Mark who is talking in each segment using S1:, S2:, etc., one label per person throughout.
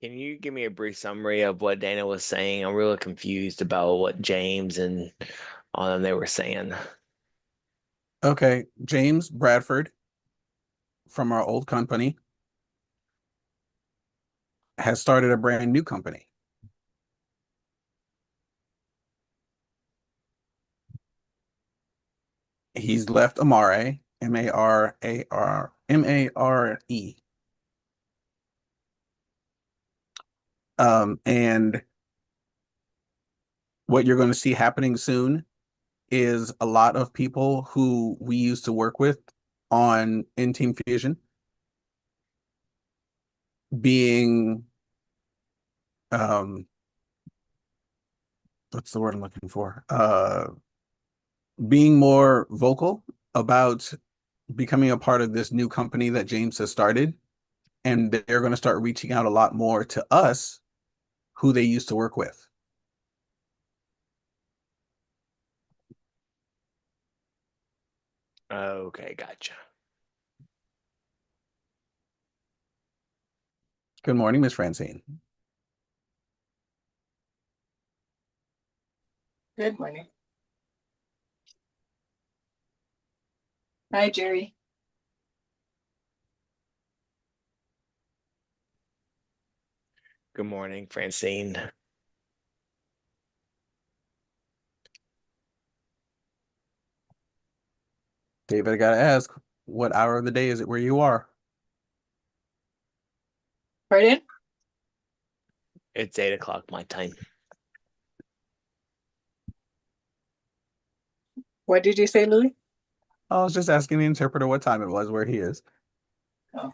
S1: Can you give me a brief summary of what Dana was saying? I'm really confused about what James and all them they were saying.
S2: Okay, James Bradford from our old company has started a brand new company. He's left Amare, Mare. And what you're going to see happening soon is a lot of people who we used to work with on in Team Fusion being um what's the word I'm looking for? Being more vocal about becoming a part of this new company that James has started. And they're going to start reaching out a lot more to us who they used to work with.
S1: Okay, gotcha.
S2: Good morning, Miss Francine.
S3: Good morning. Hi, Jerry.
S1: Good morning, Francine.
S2: David, I gotta ask, what hour of the day is it where you are?
S3: Pardon?
S1: It's 8 o'clock my time.
S3: What did you say, Louis?
S2: I was just asking the interpreter what time it was where he is.
S3: Oh,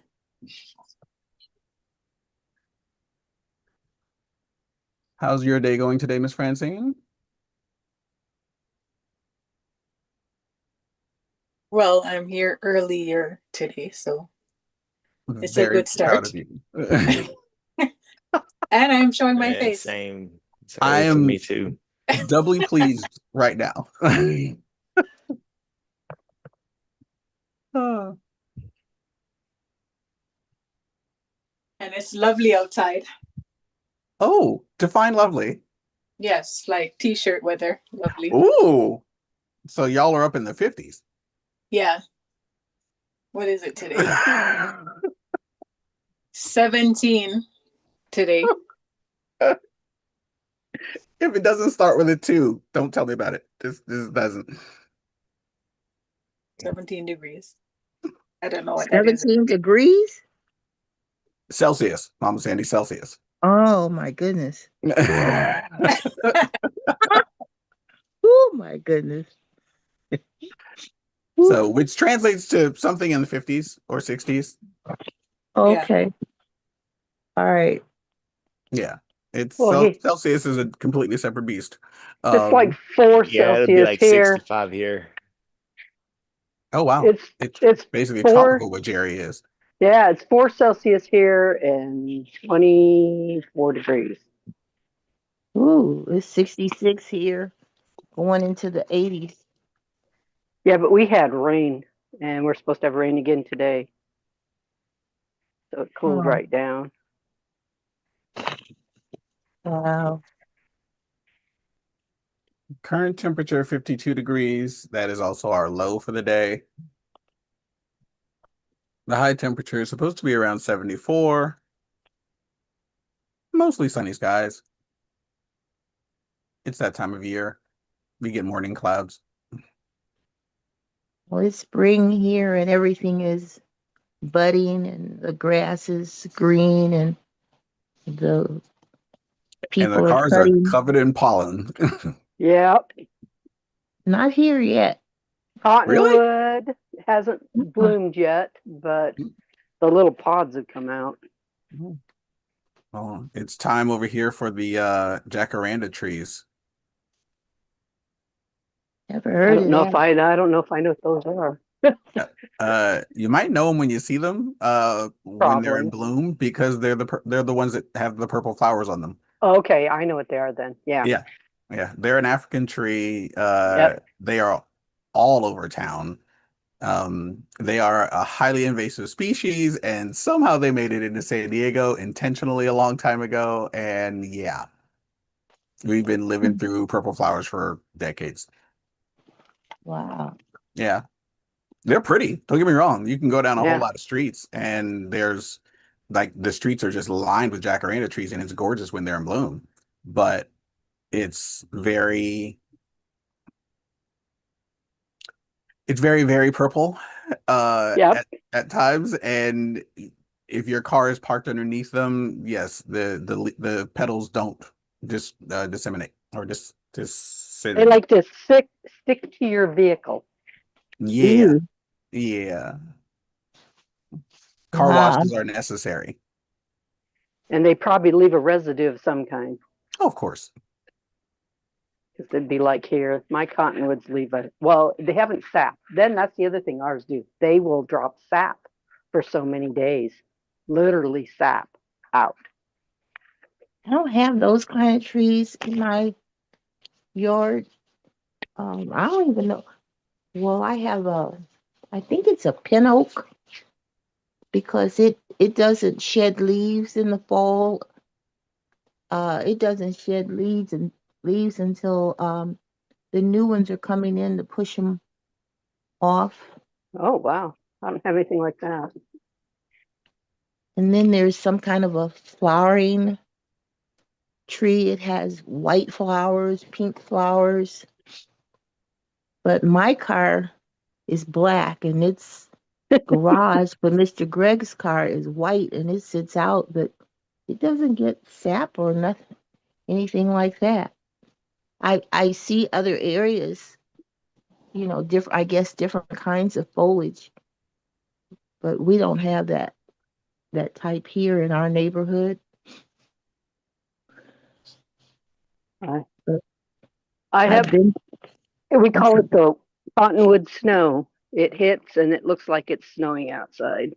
S2: How's your day going today, Miss Francine?
S3: well, I'm here earlier today, so it's a
S2: Very
S3: good
S2: proud
S3: start.
S2: of you.
S3: And I'm showing my
S1: Yeah,
S3: face.
S1: same. It's
S2: I
S1: early for me
S2: am
S1: too.
S2: doubly pleased right now. Uh,
S3: And it's lovely outside.
S2: oh, define lovely.
S3: Yes, like t-shirt weather. Lovely.
S2: Ooh, so y'all are up in the 50s.
S3: Yeah. What is it today? 17 today.
S2: If it doesn't start with a two, don't tell me about it. This doesn't.
S3: 17 degrees. I don't know what that is.
S4: 17 degrees?
S2: Celsius, Mama Sandy, Celsius.
S4: Oh my goodness. Oh my goodness.
S2: So, which translates to something in the 50s or 60s.
S3: Yeah.
S4: Okay. All right.
S2: Yeah. It's
S5: Well,
S2: Celsius is a completely separate beast.
S5: it's like
S2: Um,
S5: 4
S1: Yeah, it'll be
S5: Celsius
S1: like
S5: here.
S1: 65 here.
S2: oh wow.
S5: It's
S2: It's
S5: it's
S2: basically
S5: four.
S2: tropical what Jerry is.
S5: Yeah, it's 4 Celsius here and 24 degrees.
S4: Ooh, it's 66 here, going into the 80s.
S5: Yeah, but we had rain, and we're supposed to have rain again today, so it cooled
S4: Oh,
S5: right down.
S4: wow.
S2: Current temperature 52 degrees. That is also our low for the day. The high temperature is supposed to be around 74. Mostly sunny skies. It's that time of year. We get morning clouds.
S4: Well, it's spring here and everything is budding and the grass is green and the
S2: And the
S4: people are
S2: cars are
S4: cutting.
S2: covered in pollen.
S5: Yep,
S4: Not here yet.
S2: Really?
S5: cottonwood hasn't
S4: Uh,
S5: bloomed yet, but the little pods have come out.
S2: Oh, it's time over here for the jacaranda trees.
S4: Never
S5: I
S4: heard
S5: don't
S4: of
S5: know if
S4: that.
S5: I don't know if I know what those are.
S2: You might know them when you see them when they're in
S5: Probably.
S2: bloom because they're the ones that have the purple flowers on them.
S5: Okay, I know what they are then. Yeah.
S2: Yeah. Yeah, they're an African tree.
S5: Yep.
S2: They are all over town. They are a highly invasive species, and somehow they made it into San Diego intentionally a long time ago. And yeah, we've been living through purple flowers for decades.
S4: Wow.
S2: Yeah, they're pretty. Don't get me wrong. You can go down a whole
S5: Yeah.
S2: lot of streets, and there's like the streets are just lined with jacaranda trees, and it's gorgeous when they're in bloom. But it's very purple
S5: Yep.
S2: at times, and if your car is parked underneath them, yes, the petals don't just disseminate or just sit.
S5: They like to stick to your vehicle.
S2: Yeah,
S4: Ew.
S2: yeah. Car
S4: Wow.
S2: washes are necessary.
S5: And they probably leave a residue of some kind.
S2: Oh, of course.
S5: Because it'd be like here, my cottonwoods leave they haven't sap. Then that's the other thing ours do. They will drop sap for so many days, literally sap out.
S4: I don't have those kind of trees in my yard. I don't even know. Well, I think it's a pin oak because it doesn't shed leaves in the fall. It doesn't shed leaves until the new ones are coming in to push them off.
S5: Oh, wow. I don't have anything like that.
S4: And then there's some kind of a flowering tree. It has white flowers, pink flowers. But my car is black and its garage for Mr. Greg's car is white and it sits out, but it doesn't get sap or nothing, anything like that. I see other areas, different, I guess different kinds of foliage, but we don't have that type here in our neighborhood.
S5: I
S4: But
S5: I
S4: I've
S5: have,
S4: been,
S5: we
S4: I'm
S5: call
S4: sorry.
S5: it the cottonwood snow. It hits and it looks like it's snowing outside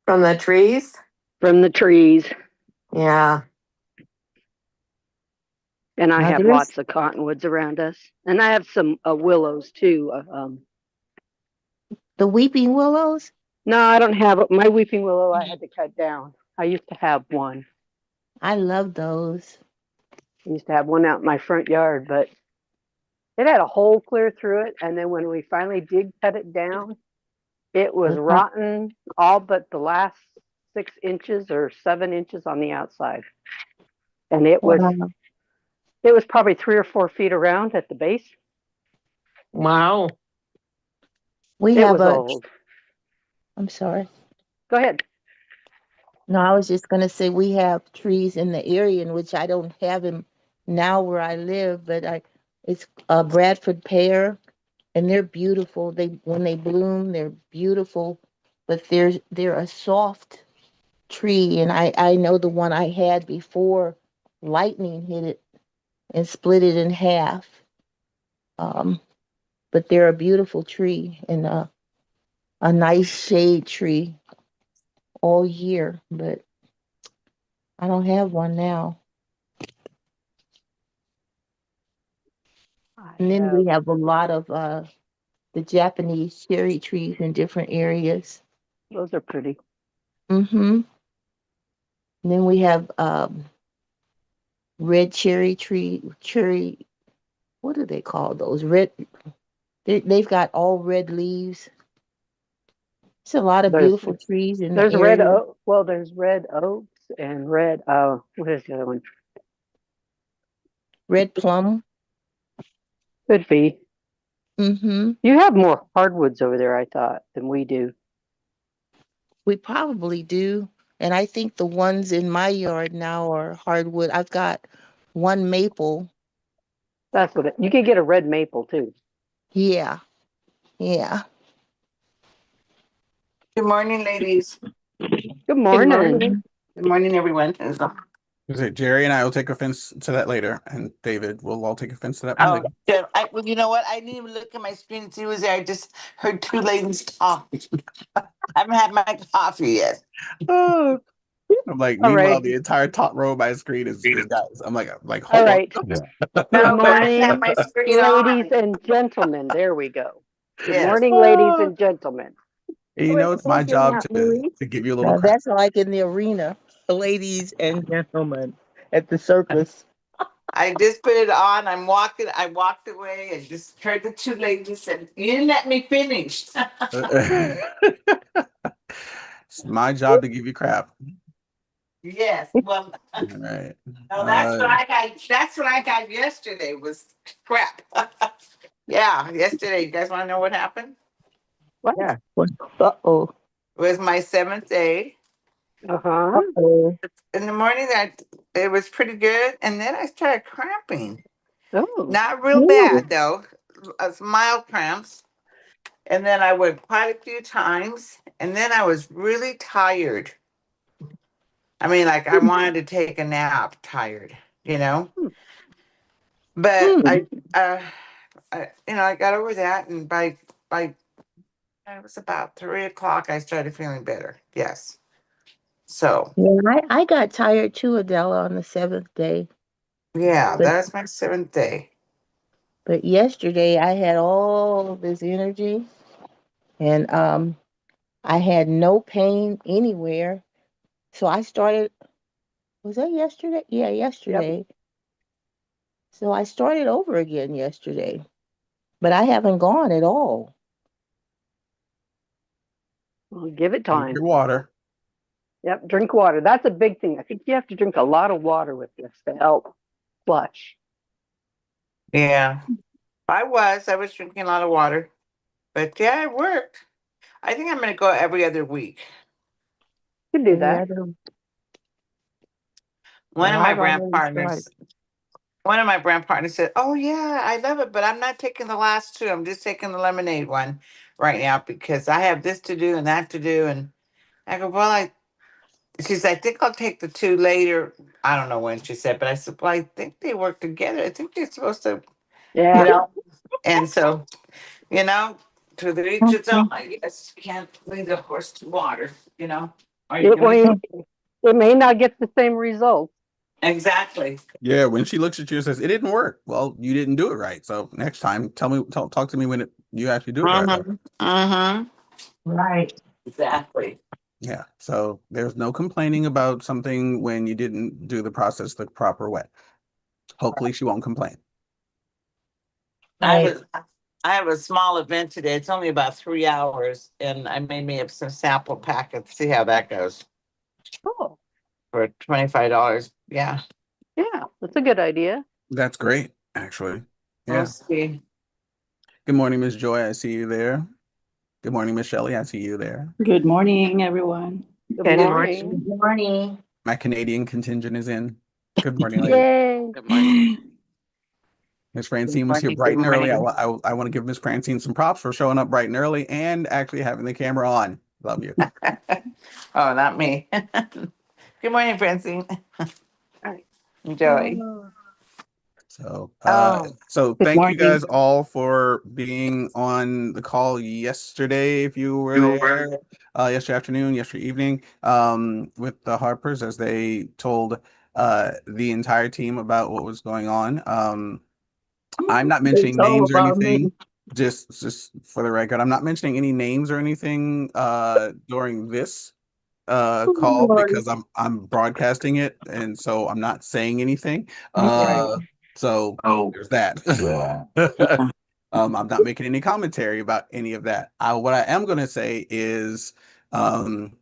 S6: From the trees?
S5: from the trees.
S6: Yeah.
S5: And I
S4: Now
S5: have
S4: there's
S5: lots of cottonwoods around us. And I have some willows too.
S4: the weeping willows.
S5: No, I don't have my weeping willow. I had to cut down. I used to have one.
S4: I love those.
S5: I used to have one out in my front yard, but it had a hole clear through it. And then when we finally did cut it down, it was
S4: It's like,
S5: rotten all but the last 6 inches or 7 inches on the outside. And it was
S4: wow.
S5: probably 3 or 4 feet around at the base.
S6: Wow.
S4: We
S5: It
S4: have
S5: was old.
S4: I'm sorry.
S5: Go ahead.
S4: No, I was just gonna say we have trees in the area in which I don't have them now where I live, but it's a Bradford pear, and they're beautiful. When they bloom, they're beautiful, but they're a soft tree, and I know the one I had before lightning hit it and split it in half. Um, but they're a beautiful tree and a nice shade tree all year, but I don't have one now. And then we have a lot of the Japanese cherry trees in different areas.
S5: Those are pretty.
S4: Mm-hmm. And then we have red cherry. What do they call those? They've got all red leaves. It's a lot of
S5: There's
S4: beautiful trees in the
S5: there's red
S4: area.
S5: oak. Well, there's red oaks and red. What is the other one?
S4: Red plum.
S5: Could be.
S4: Mm-hmm.
S5: You have more hardwoods over there, I thought, than we do.
S4: We probably do. And I think the ones in my yard now are hardwood. I've got one maple.
S5: That's what you could get a red maple too.
S4: Yeah. Yeah.
S6: Good morning, ladies.
S5: Good
S6: Good
S5: morning.
S6: morning. Good morning, everyone.
S2: Jerry and I will take offense to that later, and David will all take offense to that one
S6: Oh,
S2: later.
S6: yeah, well, you know what? I didn't even look at my screen and see who was there. I just heard two ladies talk. I haven't had my coffee yet.
S2: Oh, I'm like,
S5: All
S2: meanwhile,
S5: right.
S2: the entire top row of my screen is guys. I'm like,
S5: All
S2: hold on.
S5: right. Good
S6: No, but I have
S5: morning,
S6: my screen
S5: ladies
S6: on.
S5: and gentlemen. There we go. Good
S6: Yes.
S5: morning, ladies and gentlemen.
S2: You know, it's my job to give you a little
S4: Now
S2: crap.
S4: that's like in the arena, ladies and gentlemen, at the circus.
S6: I just put it on. I'm walking. I walked away and just heard the two ladies and you didn't let me finish.
S2: It's my job to give you crap.
S6: Yes. Well,
S2: All right.
S6: no, that's what I got. That's what I got yesterday was crap. Yeah, yesterday. You guys want to know what happened?
S5: What?
S4: Yeah. Uh-oh.
S6: It was my seventh day.
S5: Uh-huh.
S4: Uh-oh.
S6: In the morning, that it was pretty good, and then I started cramping.
S5: Oh.
S6: Not real
S4: Ooh.
S6: bad though, mild cramps. And then I went quite a few times, and then I was really tired. I mean, like I wanted to take a nap, tired, you know.
S5: Hmm.
S6: But
S4: Hmm.
S6: I got over that, and by it was about 3 o'clock, I started feeling better. Yes. So
S4: Yeah, I got tired too, Adela, on the seventh day.
S6: yeah,
S4: But
S6: that's my seventh day.
S4: but yesterday I had all this energy and I had no pain anywhere. So I started, was that yesterday? Yeah,
S5: Yep.
S4: yesterday. So I started over again yesterday. But I haven't gone at all.
S5: Well, give it
S2: Drink
S5: time.
S2: your water.
S5: Yep. Drink water. That's a big thing. I think you have to drink a lot of water with this to help flush.
S6: Yeah, I was drinking a lot of water, but yeah, it worked. I think I'm going to go every other week.
S5: You can do
S4: Every
S5: that.
S4: other,
S6: One
S4: well,
S6: of my
S4: I've
S6: brand
S4: already started.
S6: partners, one of my brand partners said, "Oh yeah, I love it, but I'm not taking the last two. I'm just taking the lemonade one right now because I have this to do and that to do." And I go, "Well, she's, I think I'll take the two later. I don't know when she said, but I said, well, I think they work together. I think they're supposed to, you
S5: Yeah.
S6: know." And so, you know, to the each its own. I guess you can't lead the horse to water, you know. Or you
S5: It
S6: can lead
S5: may, it may not get the same result.
S6: exactly.
S2: Yeah, when she looks at you and says it didn't work, well, you didn't do it right. So next time, talk to me when you actually do it right.
S6: Mm-hmm. Mm-hmm.
S4: Right.
S6: Exactly.
S2: Yeah. So there's no complaining about something when you didn't do the process the proper way. Hopefully, she won't complain.
S6: I
S4: Right.
S6: have a I have a small event today. It's only about 3 hours, and I made me up some sample packets. See how that goes
S5: Oh,
S6: for $25. Yeah,
S5: yeah. That's a good idea.
S2: That's great, actually.
S6: we'll
S2: Yeah.
S6: see.
S2: Good morning, Miss Joy. I see you there. Good morning, Miss Shelley. I see you there.
S7: Good morning, everyone.
S5: Good
S6: Good
S5: morning.
S6: morning.
S4: Good morning.
S2: My Canadian contingent is in. Good morning, ladies.
S5: Yay.
S6: Good morning.
S2: Miss
S6: Good
S2: Francine was here
S6: morning.
S2: bright
S6: Good
S2: and early.
S6: morning.
S2: I want to give Miss Francine some props for showing up bright and early and actually having the camera on. Love you.
S6: Oh, not me. Good morning, Francine.
S5: All right.
S6: Enjoy.
S2: So,
S6: Oh,
S2: so
S7: Good
S2: thank you
S7: morning.
S2: guys all for being on the call yesterday. If you were there, yesterday afternoon, yesterday evening, with the Harpers as they told the entire team about what was going on. I'm not
S4: It's
S2: mentioning
S4: all
S2: names or
S4: about me.
S2: anything. Just for the record, I'm not mentioning any names or anything during this call
S4: Lord.
S2: because I'm broadcasting it, and so I'm not saying anything.
S4: Right.
S2: So
S7: Oh,
S2: there's that.
S7: yeah.
S2: I'm not making any commentary about any of that. What I am going to say is, um,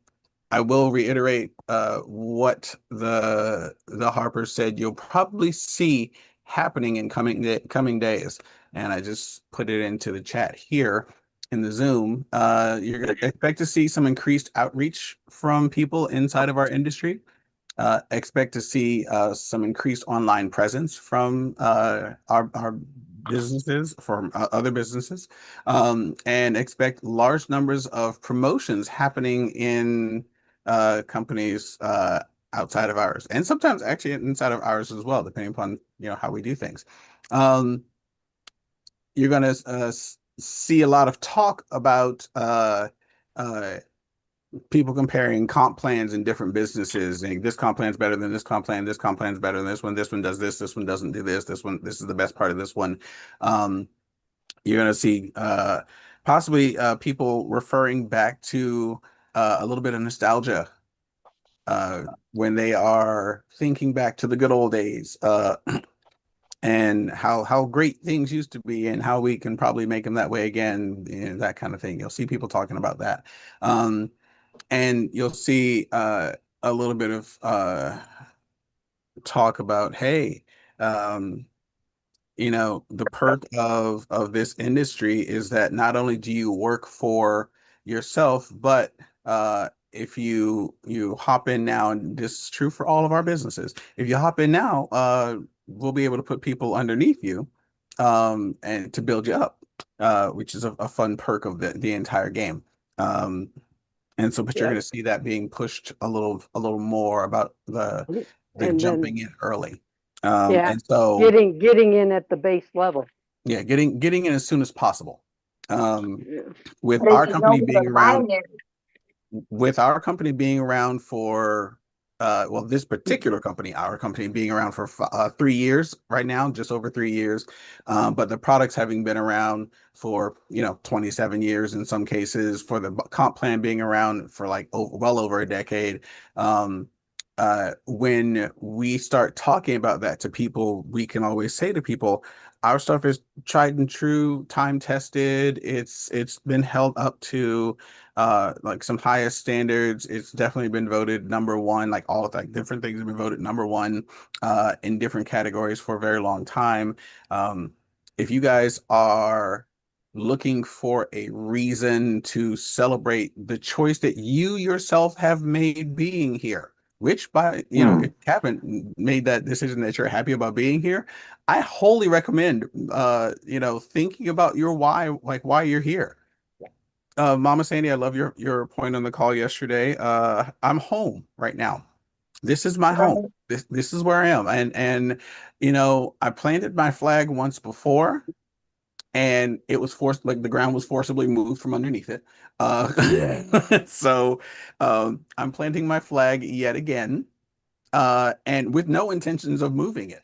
S2: I will reiterate what the Harper said. You'll probably see happening in coming days, and I just put it into the chat here in the Zoom. You're going to expect to see some increased outreach from people inside of our industry. Expect to see some increased online presence from our businesses, from other businesses, and expect large numbers of promotions happening in companies outside of ours, and sometimes actually inside of ours as well, depending upon how we do things. Um, you're going to see a lot of talk about uh, people comparing comp plans in different businesses, and this comp plan's better than this comp plan, this comp plan's better than this one does this one doesn't do this one, this is the best part of this one. You're going to see possibly people referring back to a little bit of nostalgia when they are thinking back to the good old days, and how great things used to be and how we can probably make them that way again, and that kind of thing. You'll see people talking about that. And you'll see a little bit of talk about, hey, um, the perk of this industry is that not only do you work for yourself, but if you hop in now, and this is true for all of our businesses, if you hop in now, we'll be able to put people underneath you, and to build you up, which is a fun perk of the entire game. And so, but you're
S5: Yeah.
S2: going to see that being pushed a little more about the
S5: And
S2: jumping
S5: then,
S2: in early.
S5: yeah,
S2: And so,
S5: getting in at the base level.
S2: yeah, getting in as soon as possible.
S5: Yeah.
S2: With
S4: But
S2: our
S4: if you know
S2: company
S4: where
S2: being
S4: to
S2: around,
S4: find it,
S2: for well, this particular company, our company being around for 3 years right now, just over 3 years, but the products having been around for 27 years in some cases, for the comp plan being around for like well over a decade. When we start talking about that to people, we can always say to people, our stuff is tried and true, time tested. It's been held up to like some highest standards. It's definitely been voted number one, like all of like different things have been voted number one in different categories for a very long time. If you guys are looking for a reason to celebrate the choice that you yourself have made being here, which by if you haven't made that decision that you're happy about being here, I wholly recommend thinking about your why, like why you're here. Mama Sandy, I love your point on the call yesterday. I'm home right now. This is my home.
S4: right?
S2: This is where I am. And I planted my flag once before, and it was forced, like the ground was forcibly moved from underneath it. So I'm planting my flag yet again, and with no intentions of moving it.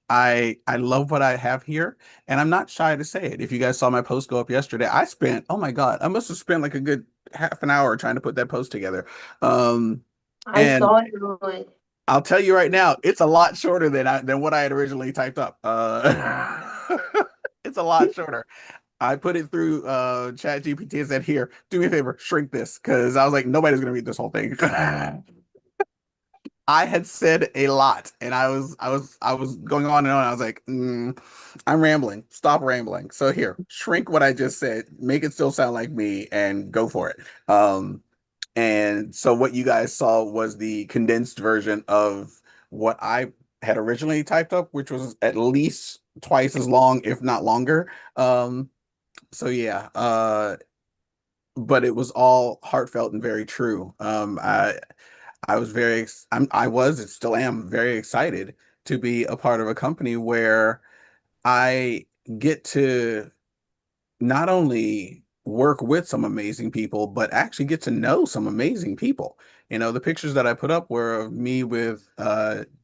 S2: I love what I have here, and I'm not shy to say it. If you guys saw my post go up yesterday, oh my God, I must have spent like a good half an hour trying to put that post together.
S4: I
S2: And
S4: saw it, Lloyd.
S2: I'll tell you right now, it's a lot shorter than what I had originally typed up. It's a lot shorter. I put it through Chat GPT and said, "Here, do me a favor, shrink this," because I was like, nobody's gonna read this whole thing. I had said a lot, and I was going on and on. I was like, I'm rambling. Stop rambling. So here, shrink what I just said, make it still sound like me, and go for it. And so what you guys saw was the condensed version of what I had originally typed up, which was at least twice as long, if not longer. So yeah, but it was all heartfelt and very true. I was and still am very excited to be a part of a company where I get to not only work with some amazing people, but actually get to know some amazing people. The pictures that I put up were of me with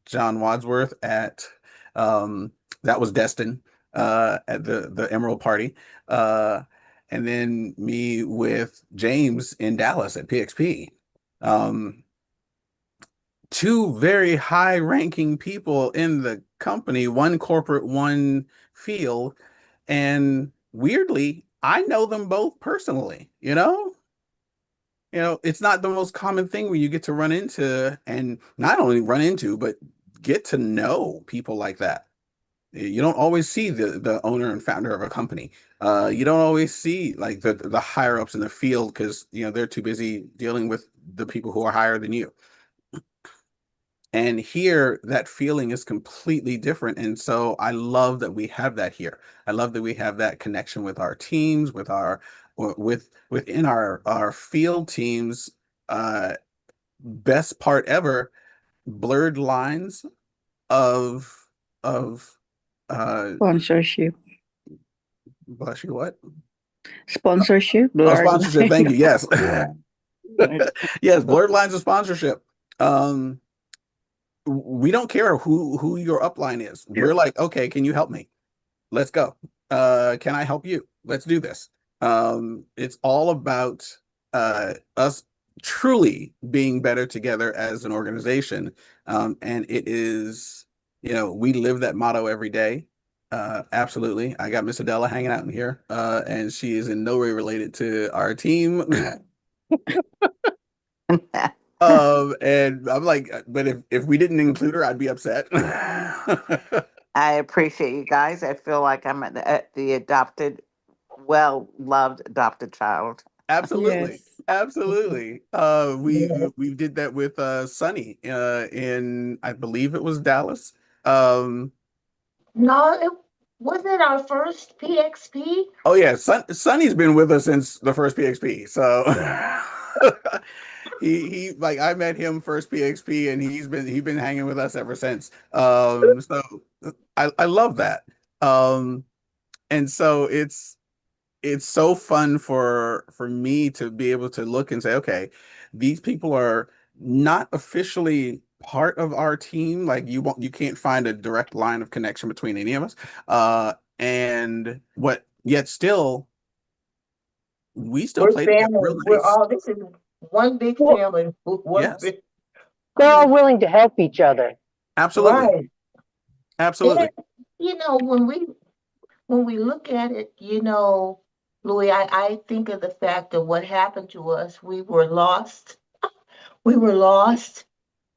S2: John Wadsworth at that was Destin at the Emerald Party. And then me with James in Dallas at PXP. Two very high ranking people in the company, one corporate, one field. And weirdly, I know them both personally, it's not the most common thing where you get to run into, and not only run into, but get to know people like that. You don't always see the owner and founder of a company. You don't always see like the higher ups in the field, because they're too busy dealing with the people who are higher than you. And here, that feeling is completely different. And so I love that we have that here. I love that we have that connection with our teams, within our field teams. Best part ever, blurred lines of of
S7: Sponsorship.
S2: bless you, what?
S7: Sponsorship,
S2: Oh,
S7: blurred
S2: sponsorship.
S7: line.
S2: Thank you. Yes. Yes, blurred lines of sponsorship. Um, we don't care who your upline is. We're like, okay, can you help me? Let's go. Can I help you? Let's do this. It's all about us truly being better together as an organization. And it is, we live that motto every day. Absolutely. I got Miss Adela hanging out in here, and she is in no way related to our team. And I'm like, but if we didn't include her, I'd be upset.
S6: I appreciate you guys. I feel like I'm the adopted, well-loved adopted child.
S2: Absolutely.
S7: Yes.
S2: Absolutely.
S4: Yeah.
S2: We did that with Sunny in I believe it was Dallas. Um
S4: No, it wasn't our first PXP.
S2: oh yeah, Sunny's been with us since the first PXP. So he like I met him first PXP and he's been hanging with us ever since. So I love that. Um and so it's so fun for me to be able to look and say, okay, these people are not officially part of our team. Like you can't find a direct line of connection between any of us. And what yet still we still
S4: We're
S2: play together real
S4: family. We're
S2: nice.
S4: all, this is one big
S5: Well,
S4: family. One
S2: Yes,
S4: big, I
S5: they're all
S4: mean,
S5: willing to help each other.
S2: absolutely.
S4: right.
S2: Absolutely.
S4: And, when we look at it, Louis, I think of the fact of what happened to us. We were lost. We were lost.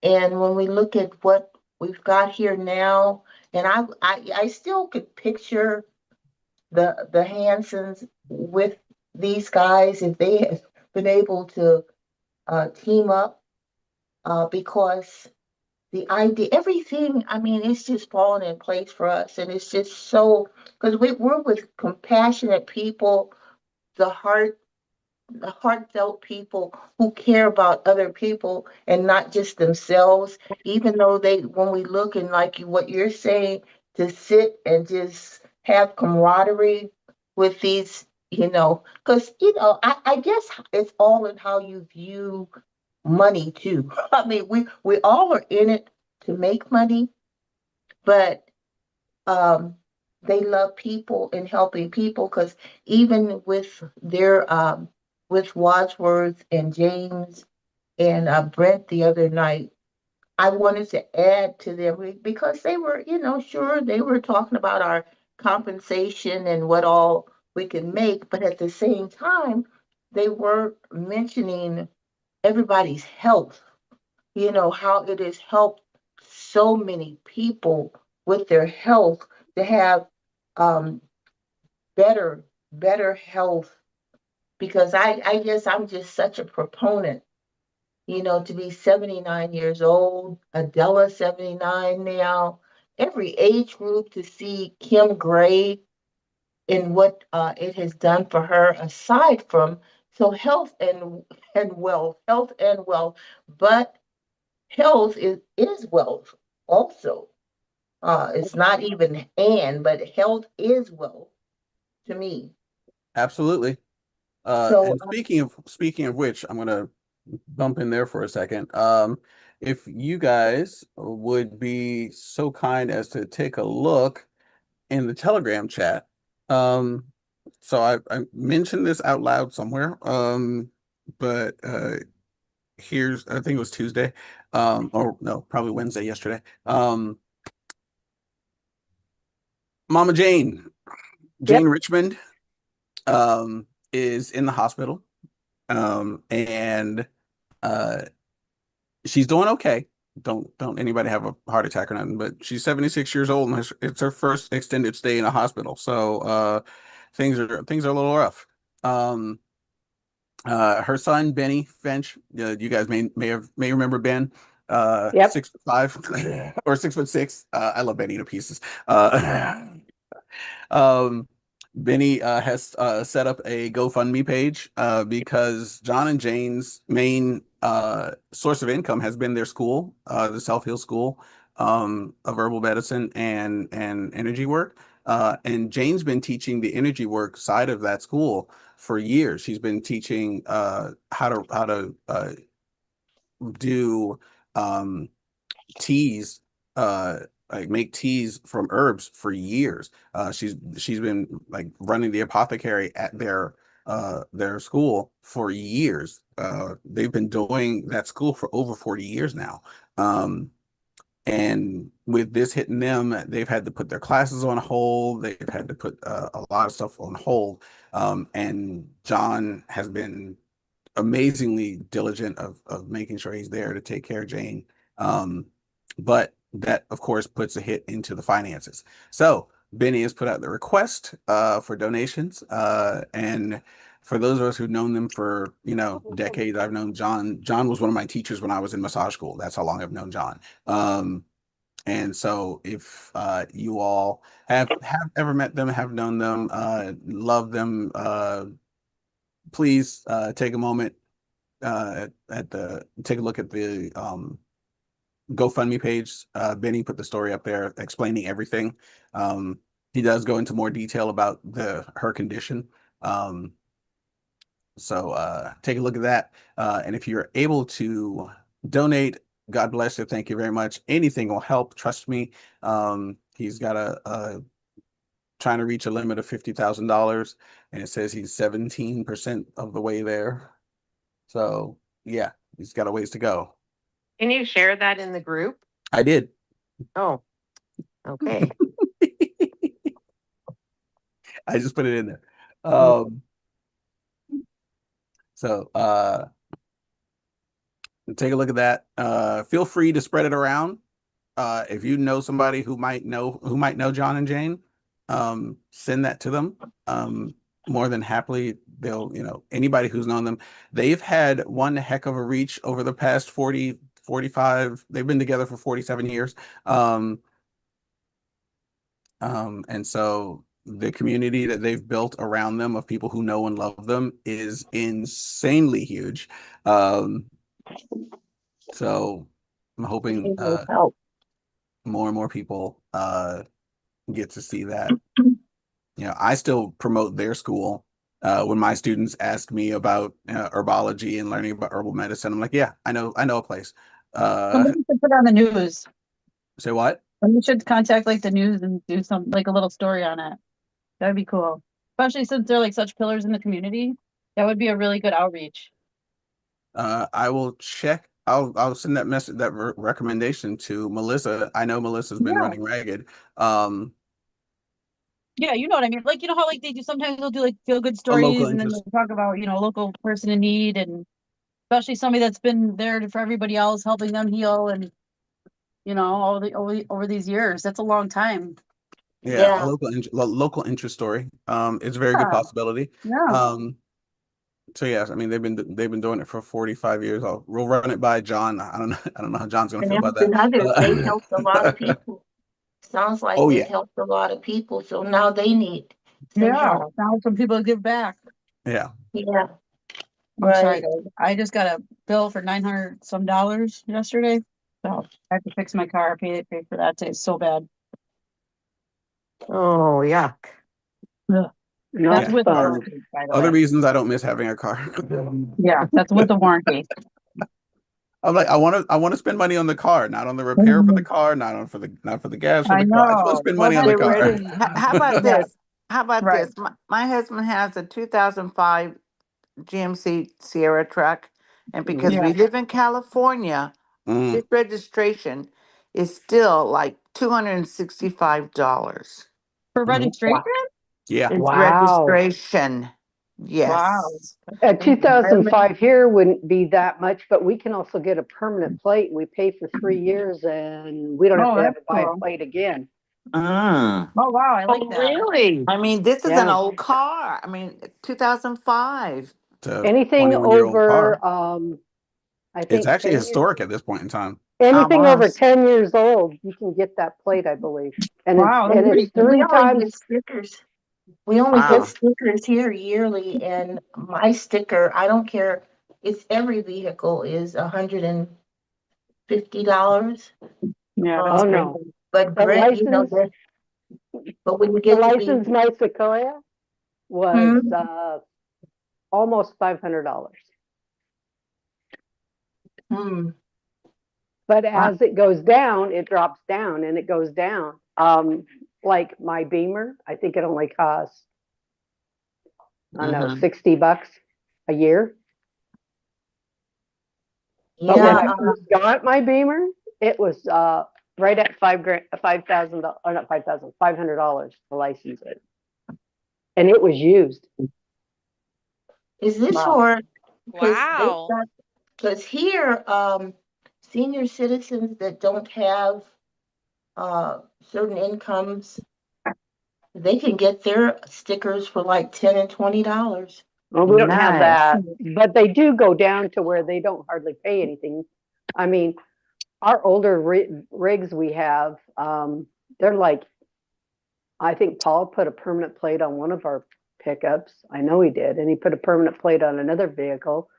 S4: And when we look at what we've got here now, and I still could picture the Hansons with these guys if they had been able to team up, because the idea, everything, I mean, it's just falling in place for us. And it's just so, because we're with compassionate people, the heart, the heartfelt people who care about other people and not just themselves, even though when we look and like what you're saying, to sit and just have camaraderie with these, because, I guess it's all in how you view money too. I mean, we all are in it to make money, but um, they love people and helping people, because even with with Wadsworth and James and Brent the other night, I wanted to add to them because they were, sure, they were talking about our compensation and what all we can make, but at the same time, they were mentioning everybody's health, how it has helped so many people with their health to have um, better health. Because I guess I'm just such a proponent, to be 79 years old, Adela 79 now, every age group, to see Kim Gray and what it has done for her, aside from so health and wealth, but health is wealth also. It's not even but health is wealth to me.
S2: Absolutely.
S4: So
S2: And speaking of which, I'm gonna bump in there for a second. If you guys would be so kind as to take a look in the Telegram chat. Um, so I mentioned this out loud somewhere. But here's I think it was Tuesday, or no, probably Wednesday yesterday. Mama Jane
S5: Yep.
S2: Richmond, is in the hospital. And uh she's doing okay. Don't anybody have a heart attack or nothing, but she's 76 years old and it's her first extended stay in a hospital. So things are a little rough. Um her son Benny Finch, you guys may remember Ben,
S5: Yep.
S2: 6'5" or 6'6". I love Benny to pieces. Um, Benny has set up a GoFundMe page because John and Jane's main source of income has been their school, the Self Heal School of Herbal Medicine and energy work. And Jane's been teaching the energy work side of that school for years. She's been teaching how to do teas, like make teas from herbs for years. She's been like running the apothecary at their school for years. They've been doing that school for over 40 years now. And with this hitting them, they've had to put their classes on hold. They've had to put a lot of stuff on hold. And John has been amazingly diligent of making sure he's there to take care of Jane. But that, of course, puts a hit into the finances. So Benny has put out the request for donations. And for those of us who've known them for, decades, I've known John. John was one of my teachers when I was in massage school. That's how long I've known John. And so if you all have ever met them, have known them, love them, please take a moment take a look at the GoFundMe page. Benny put the story up there explaining everything. He does go into more detail about her condition. So take a look at that. And if you're able to donate, God bless you. Thank you very much. Anything will help. Trust me. He's got a trying to reach a limit of $50,000, and it says he's 17% of the way there. So yeah, he's got a ways to go.
S8: Can you share that in the group?
S2: I did.
S8: Oh, okay.
S2: I just put it in there. So take a look at that. Feel free to spread it around. If you know somebody who might know John and Jane, send that to them. More than happily, they'll, anybody who's known them, they've had one heck of a reach over the past 40, 45. They've been together for 47 years. And so the community that they've built around them of people who know and love them is insanely huge. So I'm hoping more and more people get to see that. I still promote their school. When my students ask me about herbology and learning about herbal medicine, I'm like, yeah, I know a place.
S9: Somebody should put on the news.
S2: Say what?
S9: You should contact like the news and do some like a little story on it. That'd be cool. Especially since they're like such pillars in the community. That would be a really good outreach.
S2: I will check. I'll send that message, that recommendation to Melissa. I know Melissa's been running ragged.
S9: Yeah, you know what I mean. Like, how like they do sometimes they'll do like feel good stories and then they'll talk about, a local person in need, and especially somebody that's been there for everybody else, helping them heal, and over these years. That's a long time.
S2: Yeah. A local interest story. It's a very good possibility.
S9: Yeah.
S2: So yes, I mean they've been doing it for 45 years. We'll run it by John. I don't know how John's gonna feel about that.
S4: They helped a lot of people. Sounds like they helped a lot of people, so now they need help.
S9: Now some people give back.
S2: Yeah.
S9: I'm sorry, guys. I just got a bill for $900 some yesterday. So I have to fix my car, pay for that today. It's so bad.
S8: Oh, yuck.
S9: That's with the warranty, by the way.
S2: Other reasons I don't miss having a car.
S9: Yeah, that's with the warranty.
S2: I'm like, I want to spend money on the car, not on the repair for the car, not for the gas for the car. I just want to spend money on the car.
S6: How about this? How about this? My husband has a 2005 GMC Sierra truck, and because we live in California, his registration is still like $265
S9: for registration.
S2: Yeah,
S6: it's registration. Yes.
S9: Wow.
S5: A 2005 here wouldn't be that much, but we can also get a permanent plate. We pay for 3 years, and we don't have to buy a plate again.
S9: Oh wow, I like that.
S8: Really?
S6: I mean, this is an old car. I mean, 2005.
S5: Anything over, I think
S2: it's actually historic at this point in time.
S5: Anything over 10 years old, you can get that plate, I believe. And it's 3 times
S4: stickers. We only get stickers here yearly, and my sticker, I don't care. It's every vehicle is $150.
S9: Yeah.
S5: Oh no.
S4: But Greg, But when you
S5: The
S4: get to be,
S5: license my Sequoia was almost $500. But as it goes down, it drops down and it goes down. Like my Beamer, I think it only costs, I don't know, $60 a year. But when I first got my Beamer, it was right at $5,000, or not 5,000, $500 to license it, and it was used.
S4: is this
S5: Wow.
S4: for?
S10: Wow.
S4: Because here, senior citizens that don't have certain incomes, they can get their stickers for like $10 and $20.
S5: Well, we don't have
S6: Nice.
S5: that, but they do go down to where they don't hardly pay anything. I mean, our older rigs we have, they're like, I think Paul put a permanent plate on one of our pickups. I know he did, and he put a permanent plate on another vehicle,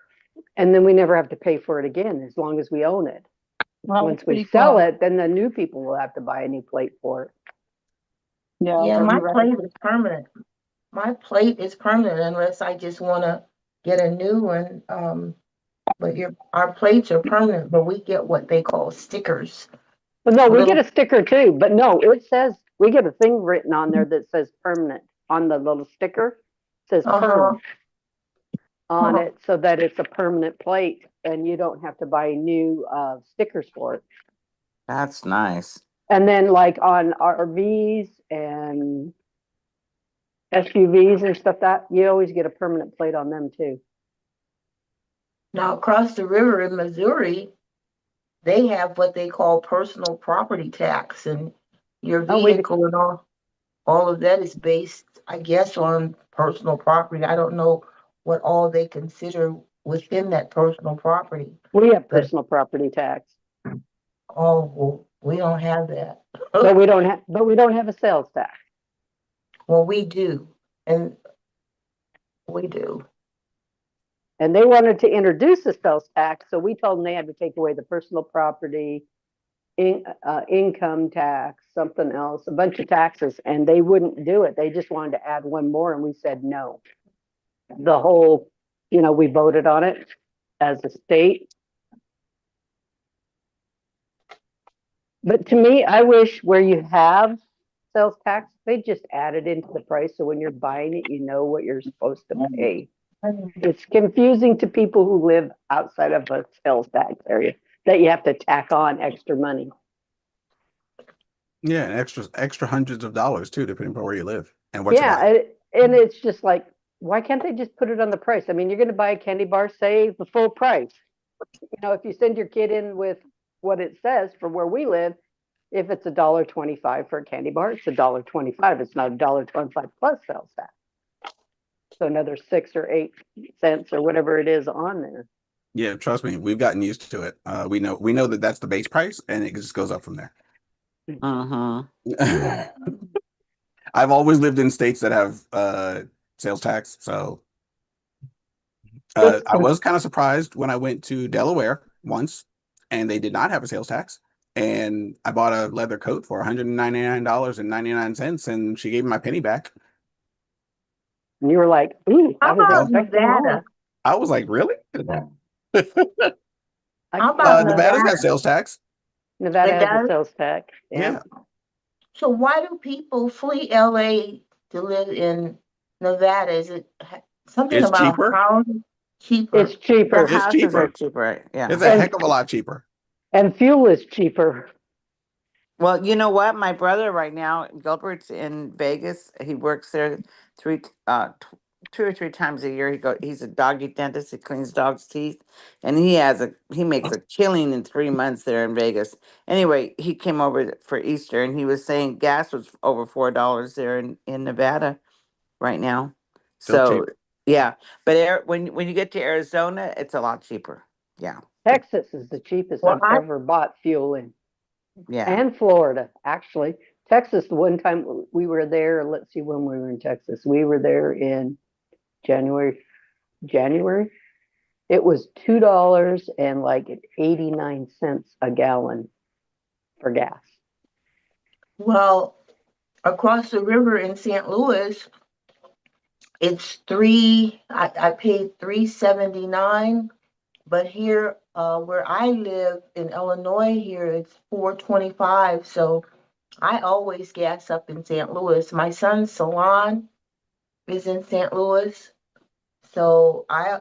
S5: and then we never have to pay for it again as long as we own it.
S9: Well,
S5: Once we
S9: pretty
S5: sell
S9: cool.
S5: it, then the new people will have to buy a new plate for it.
S4: Yeah,
S9: for
S4: my
S9: me,
S4: plate is permanent. My plate is permanent unless I just want to get a new one. But our plates are permanent, but we get what they call stickers.
S5: But no, we
S4: Little-
S5: get a sticker too. But no, it says we get a thing written on there that says permanent on the little sticker. It says perm on it, so that it's a permanent plate, and you don't have to buy new stickers for it.
S6: That's nice.
S5: And then, like on RVs and SUVs and stuff, that you always get a permanent plate on them too.
S4: Now, across the river in Missouri, they have what they call personal property tax, and your vehicle and all of that is based, I guess, on personal property. I don't know what all they consider within that personal property.
S5: We have personal property tax.
S4: Oh, well, we don't have that.
S5: But we don't have a sales tax.
S4: Well, we do, and we do.
S5: And they wanted to introduce a sales tax, so we told them they had to take away the personal property, income tax, something else, a bunch of taxes, and they wouldn't do it. They just wanted to add one more, and we said no. The whole, we voted on it as a state. But to me, I wish where you have sales tax, they just add it into the price, so when you're buying it, you know what you're supposed to pay. It's confusing to people who live outside of a sales tax area that you have to tack on extra money.
S2: Yeah, and extra hundreds of dollars too, depending on where you live and what you're
S5: Yeah,
S2: buying.
S5: and it's just like, why can't they just put it on the price? I mean, you're going to buy a candy bar, say the full price. If you send your kid in with what it says for where we live, if it's $1.25 for a candy bar, it's $1.25. It's not $1.25 plus sales tax. So another 6 or 8 cents or whatever it is on there.
S2: Yeah, trust me, we've gotten used to it. We know that that's the base price, and it just goes up from there. I've always lived in states that have sales tax, so I was kind of surprised when I went to Delaware once, and they did not have a sales tax. And I bought a leather coat for $199.99, and she gave me my penny back.
S5: And you were like, ooh,
S4: How about Nevada?
S2: I was like, really?
S4: How about
S2: Nevada's got sales tax.
S5: Nevada has a sales tax.
S2: Yeah.
S4: So why do people flee LA to live in Nevada? Is it something
S2: It's
S4: about
S2: cheaper.
S4: housing? Cheaper.
S5: It's cheaper.
S6: The houses are cheaper. Yeah.
S2: It's a heck of a lot cheaper.
S5: And fuel is cheaper.
S6: Well, you know what? My brother right now, Gilbert's in Vegas. He works there 2 or 3 times a year. He's a doggy dentist. He cleans dogs' teeth, and he makes a killing in 3 months there in Vegas. Anyway, he came over for Easter, and he was saying gas was over $4 there in Nevada right now.
S2: Still
S6: So
S2: cheap.
S6: yeah, but when you get to Arizona, it's a lot cheaper. Yeah.
S5: Texas is the cheapest I've ever bought fuel in.
S6: Yeah.
S5: And Florida, actually. Texas, the one time we were there, let's see when we were in Texas. We were there in January. It was $2 and like 89 cents a gallon for gas.
S4: Well, across the river in St. Louis, it's I paid $3.79, but here, where I live in Illinois here, it's $4.25. So I always gas up in St. Louis. My son's salon is in St. Louis, so I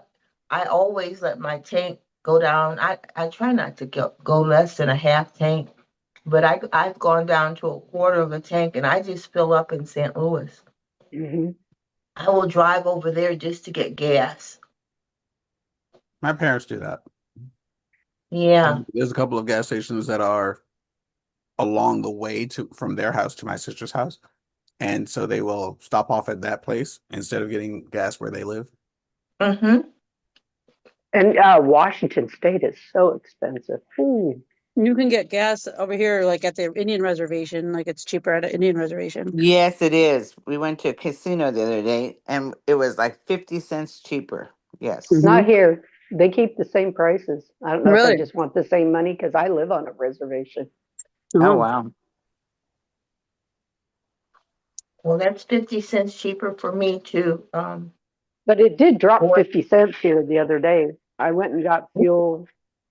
S4: always let my tank go down. I try not to go less than a half tank, but I've gone down to a quarter of a tank, and I just fill up in St. Louis.
S5: Hmm.
S4: I will drive over there just to get gas.
S2: My parents do that.
S4: Yeah.
S2: And there's a couple of gas stations that are along the way from their house to my sister's house. And so they will stop off at that place instead of getting gas where they live.
S4: Mm-hmm.
S5: And Washington State is so expensive. Ooh.
S9: You can get gas over here, like at the Indian reservation, like it's cheaper at an Indian reservation.
S6: Yes, it is. We went to a casino the other day and it was like 50 cents cheaper. Yes.
S5: Not here. They keep the same prices. I don't know if
S9: Really?
S5: they just want the same money because I live on a reservation.
S6: Oh, wow.
S4: Well, that's 50 cents cheaper for me too.
S5: But it did drop
S4: Or-
S5: 50 cents here the other day. I went and got fuel.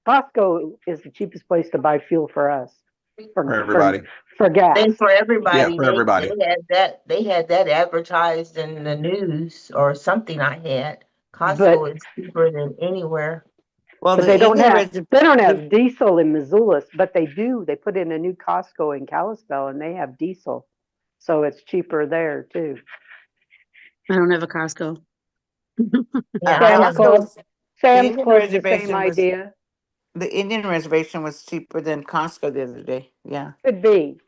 S5: Costco is the cheapest place to buy fuel for us.
S2: For everybody.
S5: For gas.
S4: And for everybody,
S2: Yeah, for everybody.
S4: they had that advertised in the news or something I had. Costco is cheaper than anywhere.
S6: Well,
S5: But
S6: the
S5: they don't
S6: Indian
S5: have diesel in Missoula, but they do. They put in a new Costco in Kalispell and they have diesel. So it's cheaper there too.
S9: I don't have a Costco.
S4: Yeah,
S5: Sam's Club.
S6: the
S5: Sam's
S6: Indian
S5: Club, the same
S6: reservation was
S5: idea.
S6: the Indian reservation was cheaper than Costco the other day. Yeah.
S5: Could be.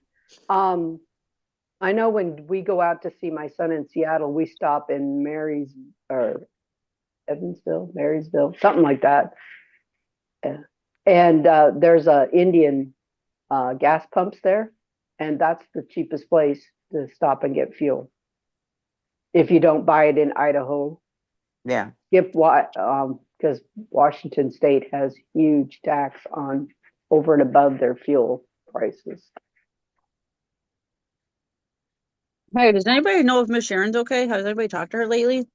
S5: I know when we go out to see my son in Seattle, we stop in Marysville, something like that. Yeah. And there's a Indian gas pumps there, and that's the cheapest place to stop and get fuel. If you don't buy it in Idaho,
S6: Yeah.
S5: because Washington State has huge tax on over and above their fuel prices.
S9: Hey, does anybody know if Miss Sharon's okay? Has anybody talked to her lately?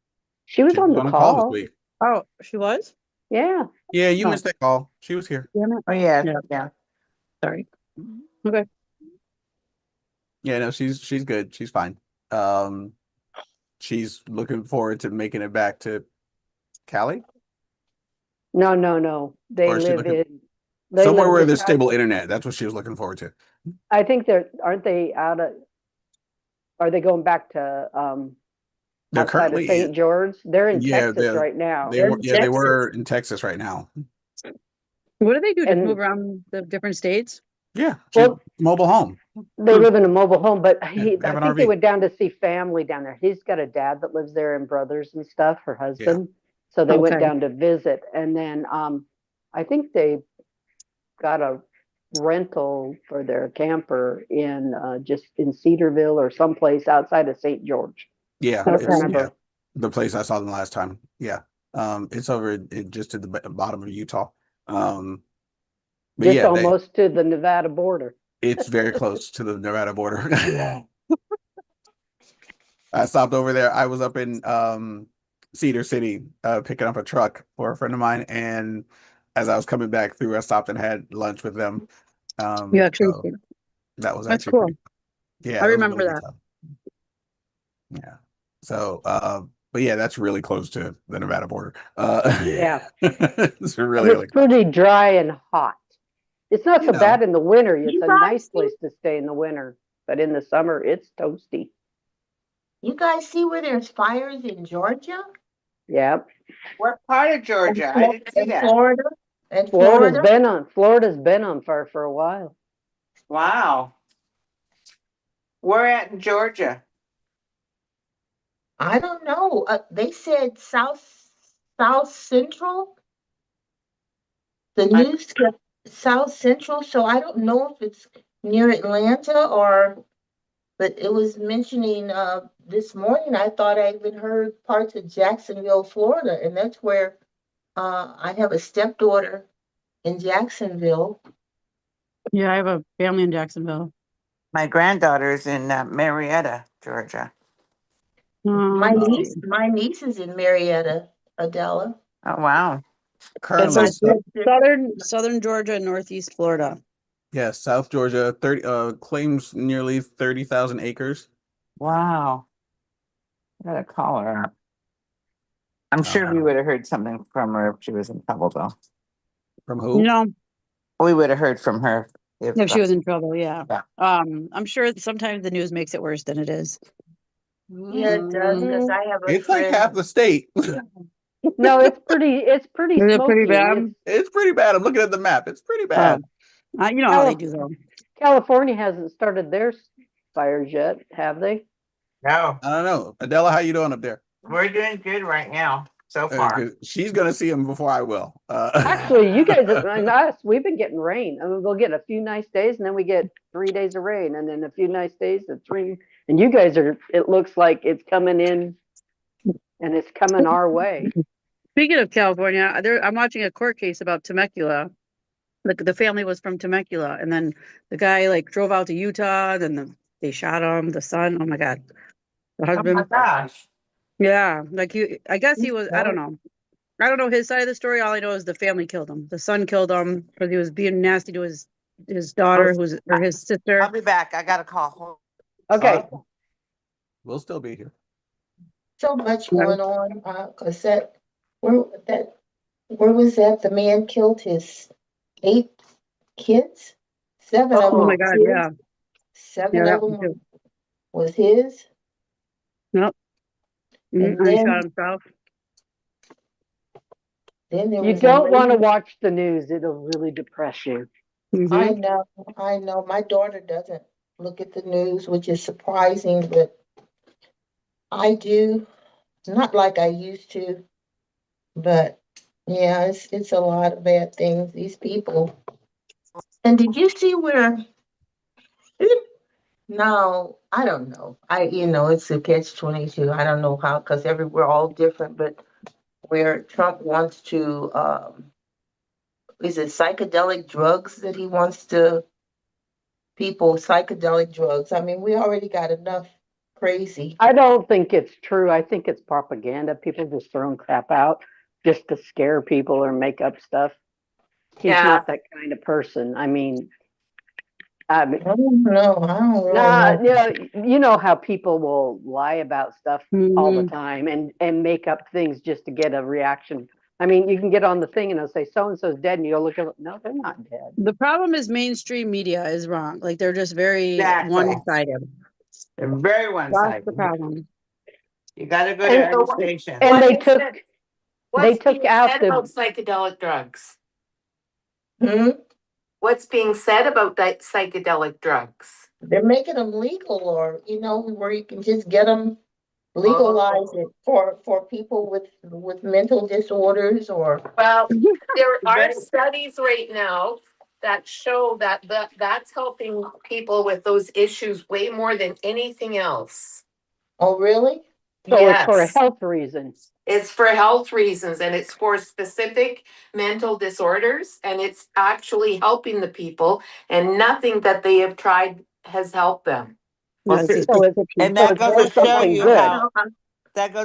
S5: She was
S2: She
S5: on
S2: was
S5: the
S2: on a call this
S5: call.
S2: week.
S9: Oh, she was?
S5: Yeah.
S2: Yeah, you
S9: Oh.
S2: missed that call. She was here.
S9: Damn it.
S6: Oh, yeah.
S9: Yeah.
S6: Yeah.
S9: Sorry. Okay.
S2: Yeah, no, she's good. She's fine. She's looking forward to making it back to Cali.
S5: No. They
S2: Or is she
S5: live
S2: looking
S5: in
S2: somewhere
S5: live
S2: where
S5: in
S2: there's stable internet. That's what she was looking forward to.
S5: I think aren't they are they going back to
S2: They're
S5: outside of
S2: currently
S5: St. George? They're in
S2: yeah,
S5: Texas right now.
S2: they were
S4: in
S2: they
S4: Texas.
S2: were in Texas right now.
S9: What do they do? Just
S5: And-
S9: move around the different states?
S2: Yeah,
S5: Well-
S2: mobile home.
S5: They live in a mobile home, but
S2: they
S5: I
S2: have an
S5: think they
S2: RV.
S5: went down to see family down there. He's got a dad that lives there and brothers and stuff, her husband. So they went
S9: Okay.
S5: down to visit. And then I think they got a rental for their camper in just in Cedarville or someplace outside of St. George.
S2: Yeah,
S5: I don't
S2: it's
S5: remember.
S2: the place I saw them last time. Yeah, it's over just at the bottom of Utah. But
S5: Just
S2: yeah,
S5: almost to the Nevada border.
S2: it's very close to the Nevada border. I stopped over there. I was up in Cedar City picking up a truck for a friend of mine, and as I was coming back through, I stopped and had lunch with them.
S9: You actually
S2: So that was
S9: That's
S2: actually
S9: cool.
S2: pretty, yeah,
S9: I
S2: it was a
S9: remember
S2: really good
S9: that.
S2: time. Yeah. So but yeah, that's really close to the Nevada border.
S5: Yeah.
S2: It's really,
S5: It's
S2: really close.
S5: pretty dry and hot. It's not
S2: You
S5: so
S2: know.
S5: bad in the winter. It's
S4: You
S5: a
S4: guys
S5: nice
S4: see-
S5: place to stay in the winter, but in the summer, it's toasty.
S4: You guys see where there's fires in Georgia?
S5: Yeah.
S6: What part of Georgia? I didn't see
S4: And
S6: that.
S4: Florida? And
S5: Florida's
S4: Florida?
S5: been on fire for a while.
S6: Wow. Where at in Georgia?
S4: I don't know. They said South Central. The news said South Central, so I don't know if it's near Atlanta but it was mentioning this morning. I thought I even heard parts of Jacksonville, Florida, and that's where I have a stepdaughter in Jacksonville.
S9: Yeah, I have a family in Jacksonville.
S6: My granddaughter's in Marietta, Georgia.
S4: My
S7: let's
S4: niece,
S7: see.
S4: my niece is in Marietta, Adela.
S6: Oh, wow.
S7: It
S2: Currently,
S7: says southern Georgia and northeast Florida.
S2: yes, South Georgia, 30 claims nearly 30,000 acres.
S6: Wow. I gotta call her up. I'm sure we would have heard something from her if she was in trouble, though.
S2: From who?
S7: No,
S6: We would have heard from her
S7: if she was in trouble, yeah.
S6: Yeah.
S7: I'm sure that sometimes the news makes it worse than it is.
S4: Yeah, it does, because I have a
S2: It's like
S4: friend.
S2: half the state.
S5: No, it's pretty
S7: Is it pretty
S5: smoky.
S7: bad?
S2: It's pretty bad. I'm looking at the map. It's pretty bad.
S7: You know how they do though.
S5: California hasn't started their fires yet, have they?
S6: No,
S2: I don't know. Adela, how you doing up there?
S6: we're doing good right now so far.
S2: 'Cause she's gonna see him before I will.
S5: Actually, you guys and us, we've been getting rain. I mean, we'll get a few nice days, and then we get 3 days of rain, and then a few nice days it's rain. And you guys are. It looks like it's coming in, and it's coming our way.
S7: Speaking of California, I'm watching a court case about Temecula. The family was from Temecula, and then the guy like drove out to Utah, then they shot him. The son, oh my God, the
S6: Oh my
S7: husband.
S6: gosh.
S7: Yeah, like I guess he was. I don't know. I don't know his side of the story. All I know is the family killed him. The son killed him because he was being nasty to his daughter, or his sister.
S6: I'll be back. I got a call.
S5: Okay.
S2: We'll still be here.
S4: So much going on, cause where was that? The man killed his 8 kids. 7 of them.
S7: Oh my God, yeah.
S4: 7
S7: Yeah,
S4: of them was his.
S7: Yep.
S4: And
S7: And he
S4: then-
S7: shot himself.
S4: Then there
S5: You
S4: was
S5: don't want to
S4: lady-
S5: watch the news; it'll really depress you.
S4: I know. My daughter doesn't look at the news, which is surprising, but I do. Not like I used to, but yeah, it's a lot of bad things. These people. And did you see where? No, I don't know. It's a catch-22. I don't know how, because we're all different, but where Trump wants to, is it psychedelic drugs that he wants to, psychedelic drugs. I mean, we already got enough crazy.
S5: I don't think it's true. I think it's propaganda. People just throwing crap out just to scare people or make up stuff. He's not that kind of person. I mean,
S4: I don't know. I don't really know.
S5: you know how people will lie about stuff all the time and make up things just to get a reaction. I mean, you can get on the thing and they'll say so and so's dead, and you'll look at no, they're not dead.
S7: The problem is mainstream media is wrong. Like they're just very one-sided.
S6: They're very one-sided.
S7: That's the problem.
S6: You got to go to every station.
S5: And they took out
S8: about
S5: the
S8: psychedelic drugs.
S4: Hmm?
S8: What's being said about that psychedelic drugs?
S4: They're making them legal, or where you can just get them, legalize it for people with mental disorders, or
S8: Well, there are studies right now that show that's helping people with those issues way more than anything else.
S4: oh really?
S5: so it's for a health reason.
S8: It's for health reasons, and it's for specific mental disorders, and it's actually helping the people, and nothing that they have tried has helped them.
S6: Well, and that goes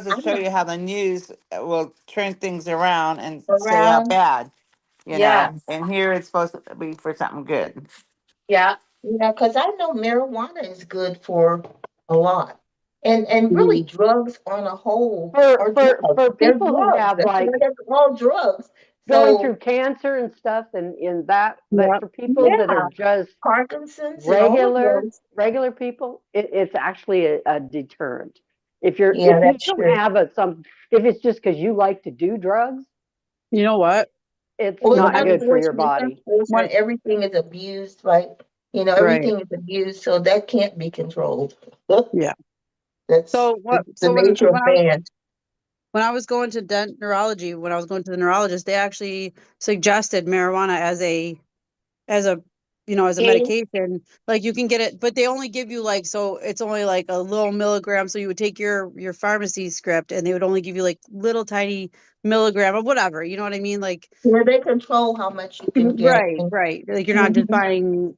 S6: to show you how the news will turn things around and say how bad, know. And here it's supposed to be for something good.
S8: Yeah.
S4: Yeah, because I know marijuana is good for a lot. And really drugs on a whole
S5: for people who have
S4: that's all drugs.
S5: Going through cancer and stuff and in that, but for people that are just
S4: Parkinson's,
S5: regular people, it's actually a deterrent. If you don't have if it's just because you like to do drugs,
S7: you know what?
S5: It's not good for your body.
S4: When everything is abused, everything is abused, so that can't be controlled.
S7: Yeah.
S4: That's
S7: the
S4: nature of man.
S7: When I was going to neurology, when I was going to the neurologist, they actually suggested marijuana as a medication. Like you can get it, but they only give you so it's only like a little milligram. So you would take your pharmacy script and they would only give you like little tiny milligram of whatever. You know what I mean? Like
S4: they control how much you can get.
S7: Right. Like you're not just buying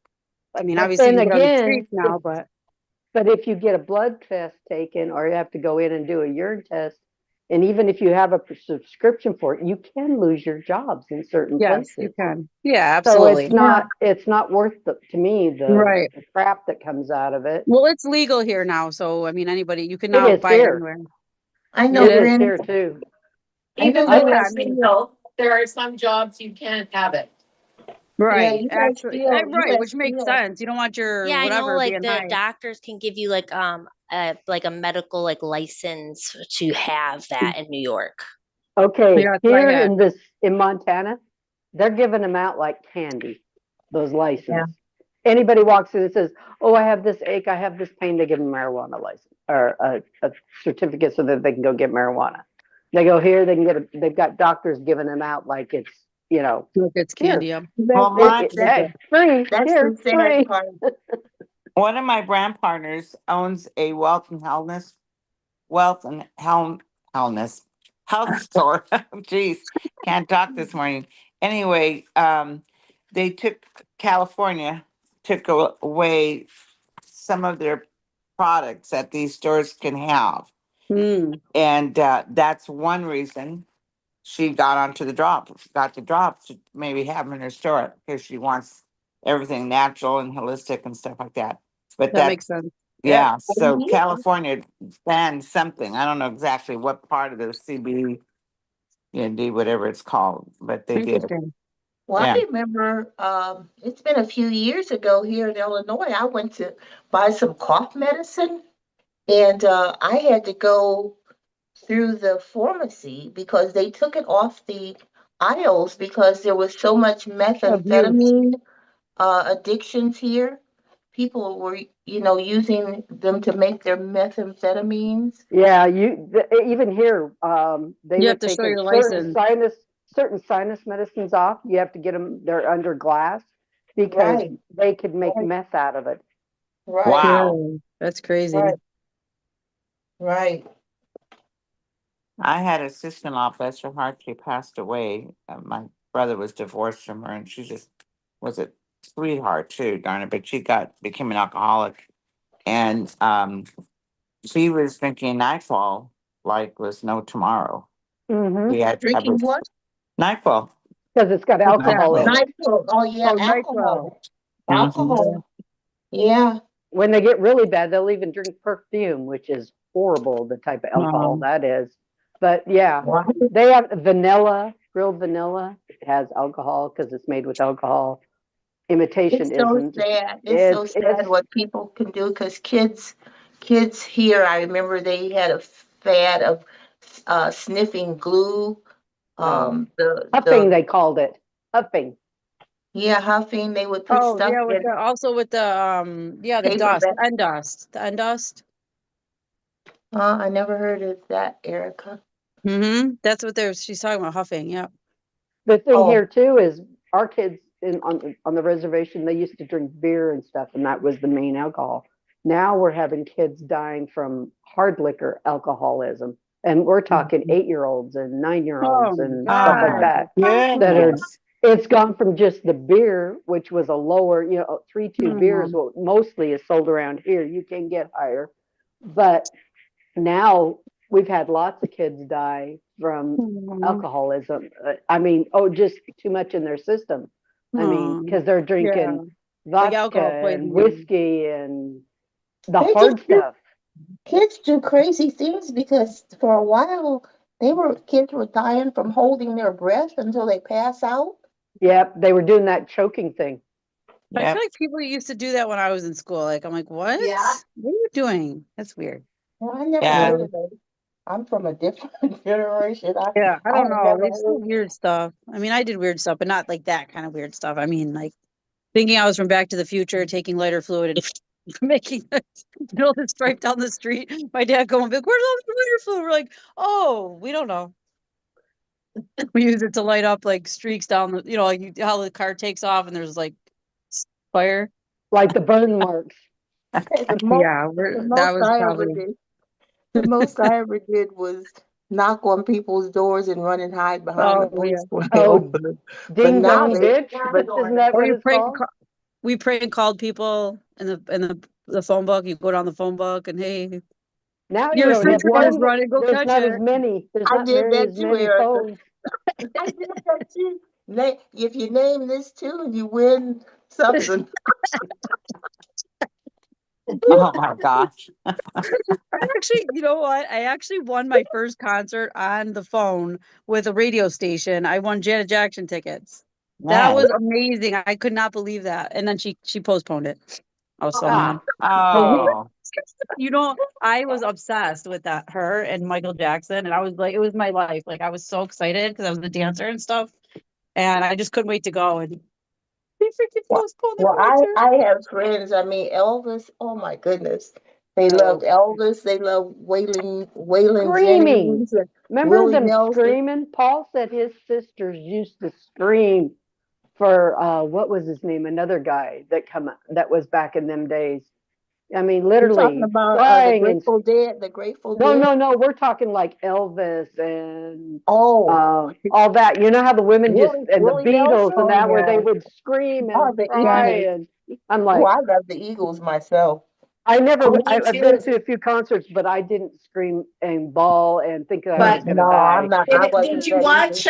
S7: I mean,
S5: But
S7: obviously
S5: then
S7: you can go on the
S5: again,
S7: streets now, but
S5: but if you get a blood test taken or you have to go in and do a urine test, and even if you have a subscription for it, you can lose your jobs in certain
S7: yes, you
S5: places.
S7: can. Yeah,
S5: So
S7: absolutely.
S5: it's not worth to me
S7: Right.
S5: the crap that comes out of it.
S7: Well, it's legal here now, so I mean, anybody you can
S5: It
S7: now
S5: is
S7: buy it
S5: here.
S7: anywhere.
S4: I know,
S5: It is
S4: Bryn.
S5: here too.
S4: I know
S8: Even
S4: you
S8: though
S4: guys
S8: it's legal, there are some jobs you can't have it.
S7: Right.
S4: you guys
S7: Actually,
S4: you
S7: right,
S4: guys
S7: which makes
S4: feel.
S7: sense. You don't want your
S10: Yeah, I know
S7: whatever
S10: like
S7: being
S10: the
S7: high.
S10: doctors can give you like a medical like license to have that in New York.
S5: Okay,
S7: Yeah, that's what I
S5: here
S7: had.
S5: in Montana, they're giving them out like candy, those licenses.
S4: Yeah.
S5: Anybody walks in and says, "Oh, I have this ache, I have this pain," they give them a marijuana license or a certificate so that they can go get marijuana. They go here, they can they've got doctors giving them out like it's,
S7: Look, it's candy.
S5: here,
S7: Up.
S6: Well,
S5: hey, free,
S4: That's
S5: here,
S4: the sad
S5: free.
S4: part.
S6: one of my brand partners owns a wellness health store. Jeez, can't talk this morning. Anyway, they California took away some of their products that these stores can have,
S7: Mm,
S6: and that's one reason she got the drop to maybe have them in her store because she wants everything natural and holistic and stuff like that. But
S7: that makes
S6: that's
S7: sense.
S6: yeah. So
S4: Mhm.
S6: California banned something. I don't know exactly what part of the CBD, whatever it's called, but they did.
S7: Interesting.
S4: Well,
S6: Yeah.
S4: I remember it's been a few years ago here in Illinois. I went to buy some cough medicine, and I had to go through the pharmacy because they took it off the aisles because there was so much
S7: Abuse.
S4: methamphetamine addictions here. People were, using them to make their methamphetamines.
S5: Yeah, even here,
S7: You have
S5: they've
S7: to show
S5: taken
S7: your license.
S5: certain sinus medicines off. You have to get them; they're under glass because
S4: Right,
S5: they could make
S4: right,
S5: meth out of it.
S4: right,
S6: Wow.
S7: Really? That's crazy.
S4: right, right.
S6: I had a sister-in-law, bless her heart, she passed away. My brother was divorced from her, and she just was a sweetheart too, darn it. But became an alcoholic, and she was drinking nightfall like was no tomorrow.
S5: Mm-hmm.
S6: We had
S4: Drinking what?
S6: nightfall.
S5: Because it's got
S7: What's that?
S5: alcohol in it.
S4: Nitro. Oh yeah,
S7: Oh, nitro.
S4: alcohol.
S6: Mhm.
S4: Alcohol. Yeah.
S5: When they get really bad, they'll even drink perfume, which is horrible, the type of alcohol
S7: Um,
S5: that is. But yeah,
S4: Wow.
S5: they have grilled vanilla has alcohol because it's made with alcohol. Imitation
S4: It's so
S5: isn't.
S4: sad. It's so sad
S5: It's
S4: what people can do because kids here, I remember they had a fad of sniffing glue.
S5: huffing,
S4: The
S5: they called it. Huffing.
S4: Yeah, huffing. They would put
S7: oh
S4: stuff
S7: yeah,
S4: in
S7: with the the
S4: paper
S7: dust,
S4: bag.
S7: the end dust.
S4: I never heard of that, Erica.
S7: That's what she's talking about, huffing. Yeah.
S5: The thing
S4: Oh,
S5: here too is our kids on the reservation, they used to drink beer and stuff, and that was the main alcohol. Now we're having kids dying from hard liquor alcoholism, and we're talking 8-year-olds and 9-year-olds
S7: Oh
S5: and stuff
S6: Oh
S5: like
S6: my
S7: God.
S5: that. That are
S6: goodness.
S5: It's gone from just the beer, which was a lower, 3.2 beers,
S7: Mm.
S5: what mostly is sold around here. You can get higher, but now we've had lots of kids die from
S7: Mm.
S5: alcoholism. Just too much in their system.
S7: Mm.
S5: Because they're
S7: Yeah,
S5: drinking
S7: like alcohol
S5: vodka and
S7: poisoning.
S5: whiskey and the
S4: they
S5: hard
S4: just do,
S5: stuff.
S4: kids do crazy things because for a while kids were dying from holding their breath until they pass out.
S5: Yep, they were doing that choking thing.
S7: I feel
S6: Yep.
S7: like people used to do that when I was in school. Like, I'm like, what?
S8: Yeah.
S7: What are you doing? That's weird.
S4: Well, I never
S6: Yeah.
S4: heard of it. I'm from a different generation.
S7: Yeah, I
S4: I
S7: don't
S4: have
S7: know.
S4: never
S7: They just do
S4: heard.
S7: weird stuff. I mean, I did weird stuff, but not like that kind of weird stuff. I mean, like thinking I was from Back to the Future, taking lighter fluid and making the stripe down the street. My dad going, like, where's all the lighter fluid? We're like, oh, we don't know. We use it to light up like streaks down the, like how the car takes off and there's like fire.
S5: Like the burn marks.
S4: The most,
S7: Yeah,
S4: the
S7: that
S4: most
S7: was
S4: I ever
S7: probably.
S4: did. The most I ever did was knock on people's doors and run and hide behind the
S7: Oh yeah.
S4: police when they
S5: Oh,
S4: opened it. But
S5: ding
S4: now
S5: dong
S4: they,
S5: ditch.
S4: but
S5: Isn't that
S7: Or
S5: what
S7: you
S5: it's
S7: prank
S5: called?
S7: we prank called people in the phone book. You go down the phone book and hey,
S5: Now you
S7: your
S5: don't have
S7: refrigerator's
S5: phones.
S7: running, go
S5: There's
S7: catch
S5: not
S7: it.
S5: as many. There's
S4: I
S5: not
S4: did
S5: very
S4: that
S5: as
S4: too,
S5: many
S4: Erica.
S5: phones.
S4: I did that too. If you name this tune, you win something.
S6: Oh my gosh.
S7: Actually, you know what? I actually won my first concert on the phone with a radio station. I won Janet Jackson tickets. That
S6: Man.
S7: was amazing. I could not believe that. And then she postponed it. I was so mad.
S6: Oh.
S7: You know, I was obsessed with her and Michael Jackson, and I was like, it was my life. Like I was so excited because I was the dancer and stuff, and I just couldn't wait to go. And they freaking postponed the
S4: Well,
S7: concert.
S4: I have friends. I mean, Elvis. Oh my goodness, they loved Elvis. They loved Waylon
S5: Screaming.
S4: Jennings, and
S5: Remember
S4: Willie
S5: them
S4: Nelson.
S5: screaming? Paul said his sisters used to scream for what was his name? Another guy that was back in them days. I mean,
S4: You're talking
S5: literally
S4: about the
S5: crying and
S4: Grateful Dead. The Grateful
S5: no,
S4: Dead.
S5: no, no. We're talking like Elvis and
S4: Oh,
S5: all that. You know how the women just and the
S4: Willie Nelson.
S5: Beatles and that where they
S4: Yeah.
S5: would scream and
S4: Oh, the
S5: cry
S4: Eagles.
S5: and I'm
S4: Oh,
S5: like,
S4: I love the Eagles myself.
S8: Me
S5: I've been
S8: too.
S5: to a few concerts, but I didn't scream and bawl and think that I was
S8: But
S5: gonna
S4: No, I'm
S5: die.
S4: not. I
S8: did
S4: wasn't
S8: you
S4: that either.
S8: watch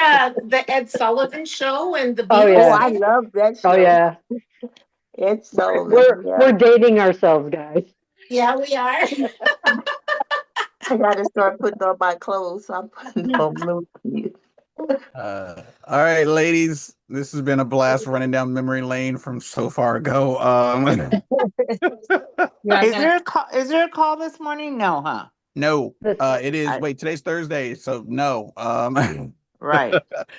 S8: the Ed Sullivan Show and the
S5: Oh
S8: Beatles
S4: Oh,
S5: yeah,
S4: I
S8: thing?
S4: love that
S5: oh
S4: show.
S5: yeah.
S4: Ed Sullivan.
S5: We're
S4: Yeah.
S5: dating ourselves, guys.
S8: Yeah, we are.
S4: I gotta start putting on my clothes. So I'm putting on blue.
S2: All right, ladies, this has been a blast running down memory lane from so far ago.
S7: Yeah,
S6: Is there a call this morning? No, huh?
S2: No,
S5: This,
S2: it is.
S6: I,
S2: Wait, today's Thursday, so no.
S6: right.
S5: isn't
S6: Right,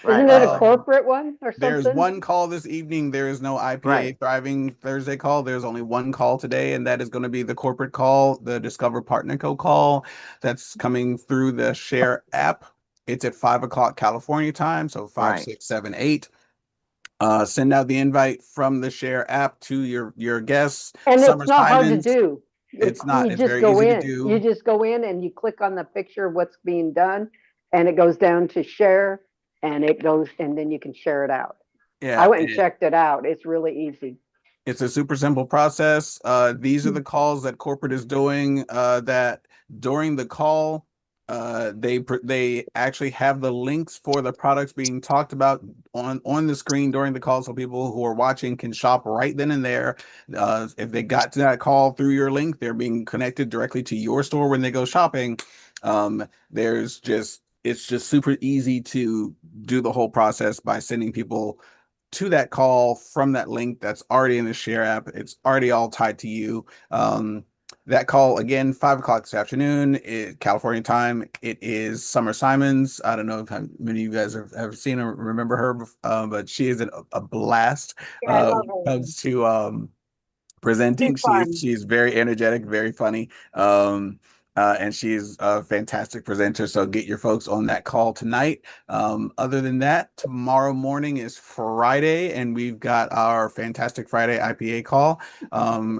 S5: it a
S6: right.
S5: corporate one or
S2: There's
S5: something?
S2: one call this evening. There is no IPA
S6: Right.
S2: Thriving Thursday call. There's only one call today, and that is going to be the corporate call, the Discover Partner Co call that's coming through the Share app. It's at 5 o'clock California time, so 5,
S6: Right.
S2: 6, 7, 8. Send out the invite from the Share app to your guests.
S5: And
S2: Summer
S5: it's not hard to
S2: Simons.
S5: do.
S2: It's not.
S5: You
S2: It's
S5: just
S2: very
S5: go
S2: easy to
S5: in. You
S2: do.
S5: just go in and you click on the picture of what's being done, and it goes down to share, and it goes, and then you can share it out. I
S2: Yeah,
S5: went and checked it out. It's really easy.
S2: it's a super simple process. These are the calls that corporate is doing. That during the call, they actually have the links for the products being talked about on the screen during the call, so people who are watching can shop right then and there. If they got to that call through your link, they're being connected directly to your store when they go shopping. It's just super easy to do the whole process by sending people to that call from that link that's already in the Share app. It's already all tied to you. That call again, 5 o'clock this afternoon, California time. It is Summer Simons. I don't know if many of you guys have seen or remember her, but she is a blast
S7: I love
S2: when it
S7: her.
S2: comes to presenting.
S7: She's fun.
S2: She's very energetic, very funny. And she's a fantastic presenter. So get your folks on that call tonight. Other than that, tomorrow morning is Friday, and we've got our Fantastic Friday IPA call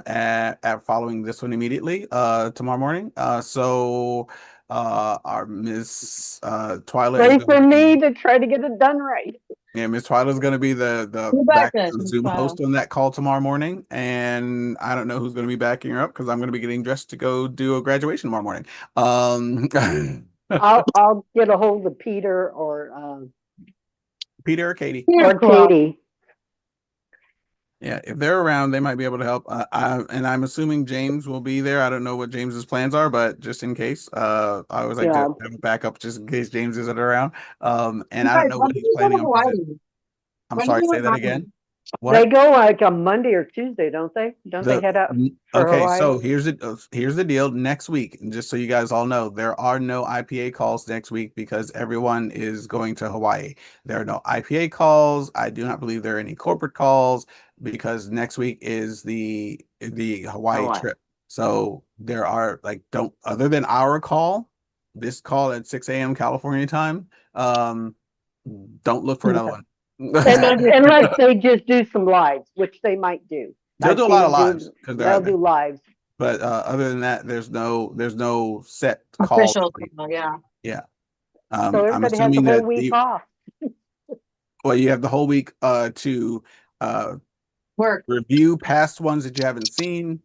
S2: at following this one immediately tomorrow morning. Our Miss Twyla is
S5: Pray
S2: going
S5: for
S2: to
S5: me
S2: be.
S5: to try to get it done right.
S2: Yeah, Miss Twyla's going to be the
S7: You betcha,
S2: background
S7: Miss
S2: Zoom
S7: Twyla.
S2: host on that call tomorrow morning, and I don't know who's going to be backing her up because I'm going to be getting dressed to go do a graduation tomorrow morning.
S5: I'll get a hold of Peter
S2: Peter or Katie.
S5: or Katie.
S2: Yeah, if they're around, they might be able to help. I'm assuming James will be there. I don't know what James's plans are, but just in case, I always like to
S5: Yeah.
S2: have a backup just in case James isn't around. And
S7: You
S2: I don't
S7: guys,
S2: know
S7: when
S2: what
S7: do
S2: he's
S7: you go to
S2: planning on presenting.
S7: Hawaii?
S2: I'm
S7: When do
S2: sorry,
S7: you
S2: say that
S7: go to
S2: again.
S5: They
S2: What?
S5: go like a Monday or Tuesday, don't they? Don't they head out for
S2: Okay,
S5: Hawaii?
S2: so here's the deal. Next week, and just so you guys all know, there are no IPA calls next week because everyone is going to Hawaii. There are no IPA calls. I do not believe there are any corporate calls because next week is the Hawaii
S6: Hawaii.
S2: trip. So there are don't other than our call, this call at 6 a.m. California time. Don't look for another one.
S5: Unless they just do some lives, which they might do.
S2: They'll
S5: I've
S2: do a
S5: seen
S2: lot of
S5: them
S2: lives because they're
S5: they'll
S2: out there.
S5: do lives.
S2: But other than that, there's no set call.
S7: Official call, yeah.
S2: Yeah.
S5: So
S2: I'm
S5: everybody has the
S2: assuming
S5: whole
S2: that
S5: week off.
S2: well, you have the whole week to
S9: Work.
S2: review past ones that you haven't seen,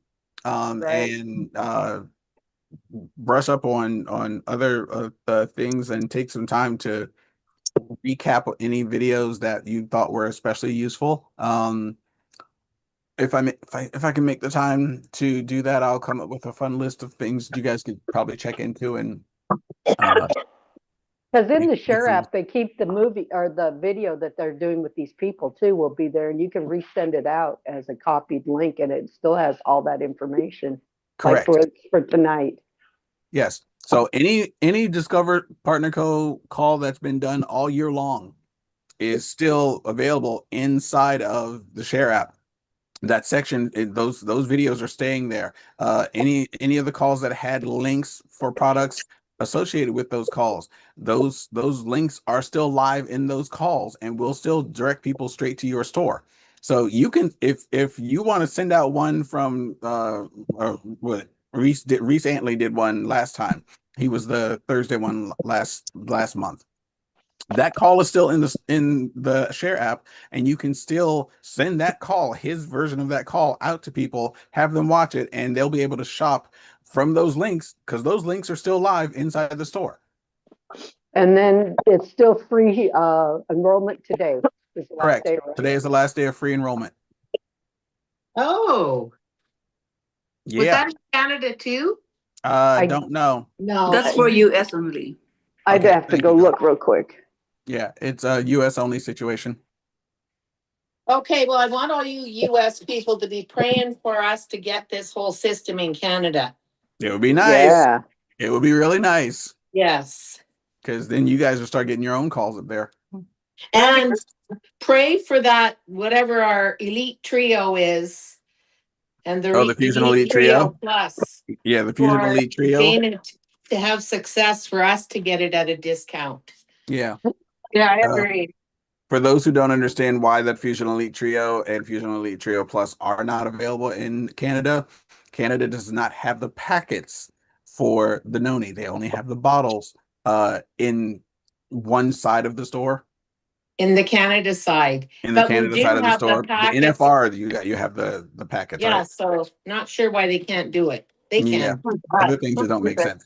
S5: Right.
S2: and brush up on other things, and take some time to recap any videos that you thought were especially useful. If I can make the time to do that, I'll come up with a fun list of things you guys could probably check into, and
S5: Because in the
S2: make
S5: Share
S2: things.
S5: app, they keep the movie or the video that they're doing with these people too will be there, and you can resend it out as a copied link, and it still has all that information. Like
S2: Correct.
S5: for tonight.
S2: Yes. So any Discover Partner Co call that's been done all year long is still available inside of the Share app. That section, those videos are staying there. Any of the calls that had links for products associated with those calls, those links are still live in those calls, and will still direct people straight to your store. So you can, if you want to send out one from what Reese Antley did one last time. He was the Thursday one last month. That call is still in the Share app, and you can still send that call, his version of that call, out to people, have them watch it, and they'll be able to shop from those links, because those links are still live inside the store.
S5: And then it's still free enrollment today. Is the last
S2: Correct.
S5: day, right?
S2: Today is the last day of free enrollment.
S8: Oh, was
S2: Yeah.
S8: that in Canada too?
S2: I don't know.
S8: No.
S3: That's for US only.
S5: I'd
S2: Okay,
S5: have to
S2: thank
S5: go
S2: you, Dawn.
S5: look real quick.
S2: Yeah, it's a US only situation.
S8: Okay, well, I want all you US people to be praying for us to get this whole system in Canada.
S2: It would be nice.
S5: Yeah.
S2: It would be really nice,
S8: Yes.
S2: because then you guys will start getting your own calls up there.
S8: And pray for that, whatever our elite trio is, and the
S2: The Fusion Elite Trio?
S8: Plus.
S2: Yeah, the Fusion
S8: for
S2: Elite Trio.
S8: Dana to have success, for us to get it at a discount.
S2: Yeah.
S9: Yeah, I agree.
S2: For those who don't understand why that Fusion Elite Trio and Fusion Elite Trio Plus are not available in Canada, Canada does not have the packets for the Noni. They only have the bottles in one side of the store.
S8: In the Canada side.
S2: In the
S8: But we
S2: Canada
S8: do
S2: side of the
S8: have the
S2: store. The
S8: packets.
S2: NFR, you have the packets,
S8: Yeah,
S2: right?
S8: so not sure why they can't do it. They
S2: Yeah.
S8: can.
S2: Other things that don't make sense.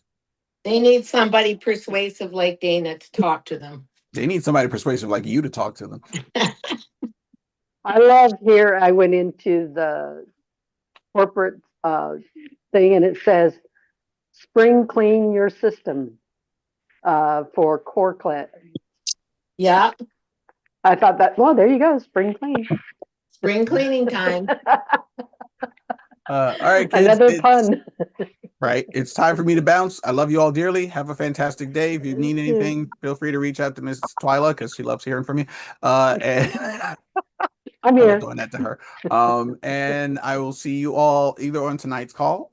S8: They need somebody persuasive like Dana to talk to them.
S2: They need somebody persuasive like you to talk to them.
S5: I love here. I went into the corporate thing, and it says spring clean your system for core clean.
S8: Yeah.
S5: I thought that, well, there you go, spring clean.
S8: Spring cleaning time.
S2: All right, kids.
S5: Another pun.
S2: Right. It's time for me to bounce. I love you all dearly. Have a fantastic day. If you need anything, feel free to reach out to Miss Twyla, because she loves hearing from you. And
S5: I'm
S2: I
S5: here.
S2: love doing that to her. And I will see you all either on tonight's call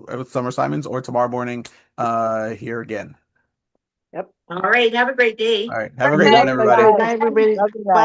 S2: with Summer Simons, or tomorrow morning here again.
S5: Yep.
S8: All right. Have a great day.
S2: All right. Have a great one, everybody.
S5: Good night, everybody.
S7: Love you guys.
S5: Bye.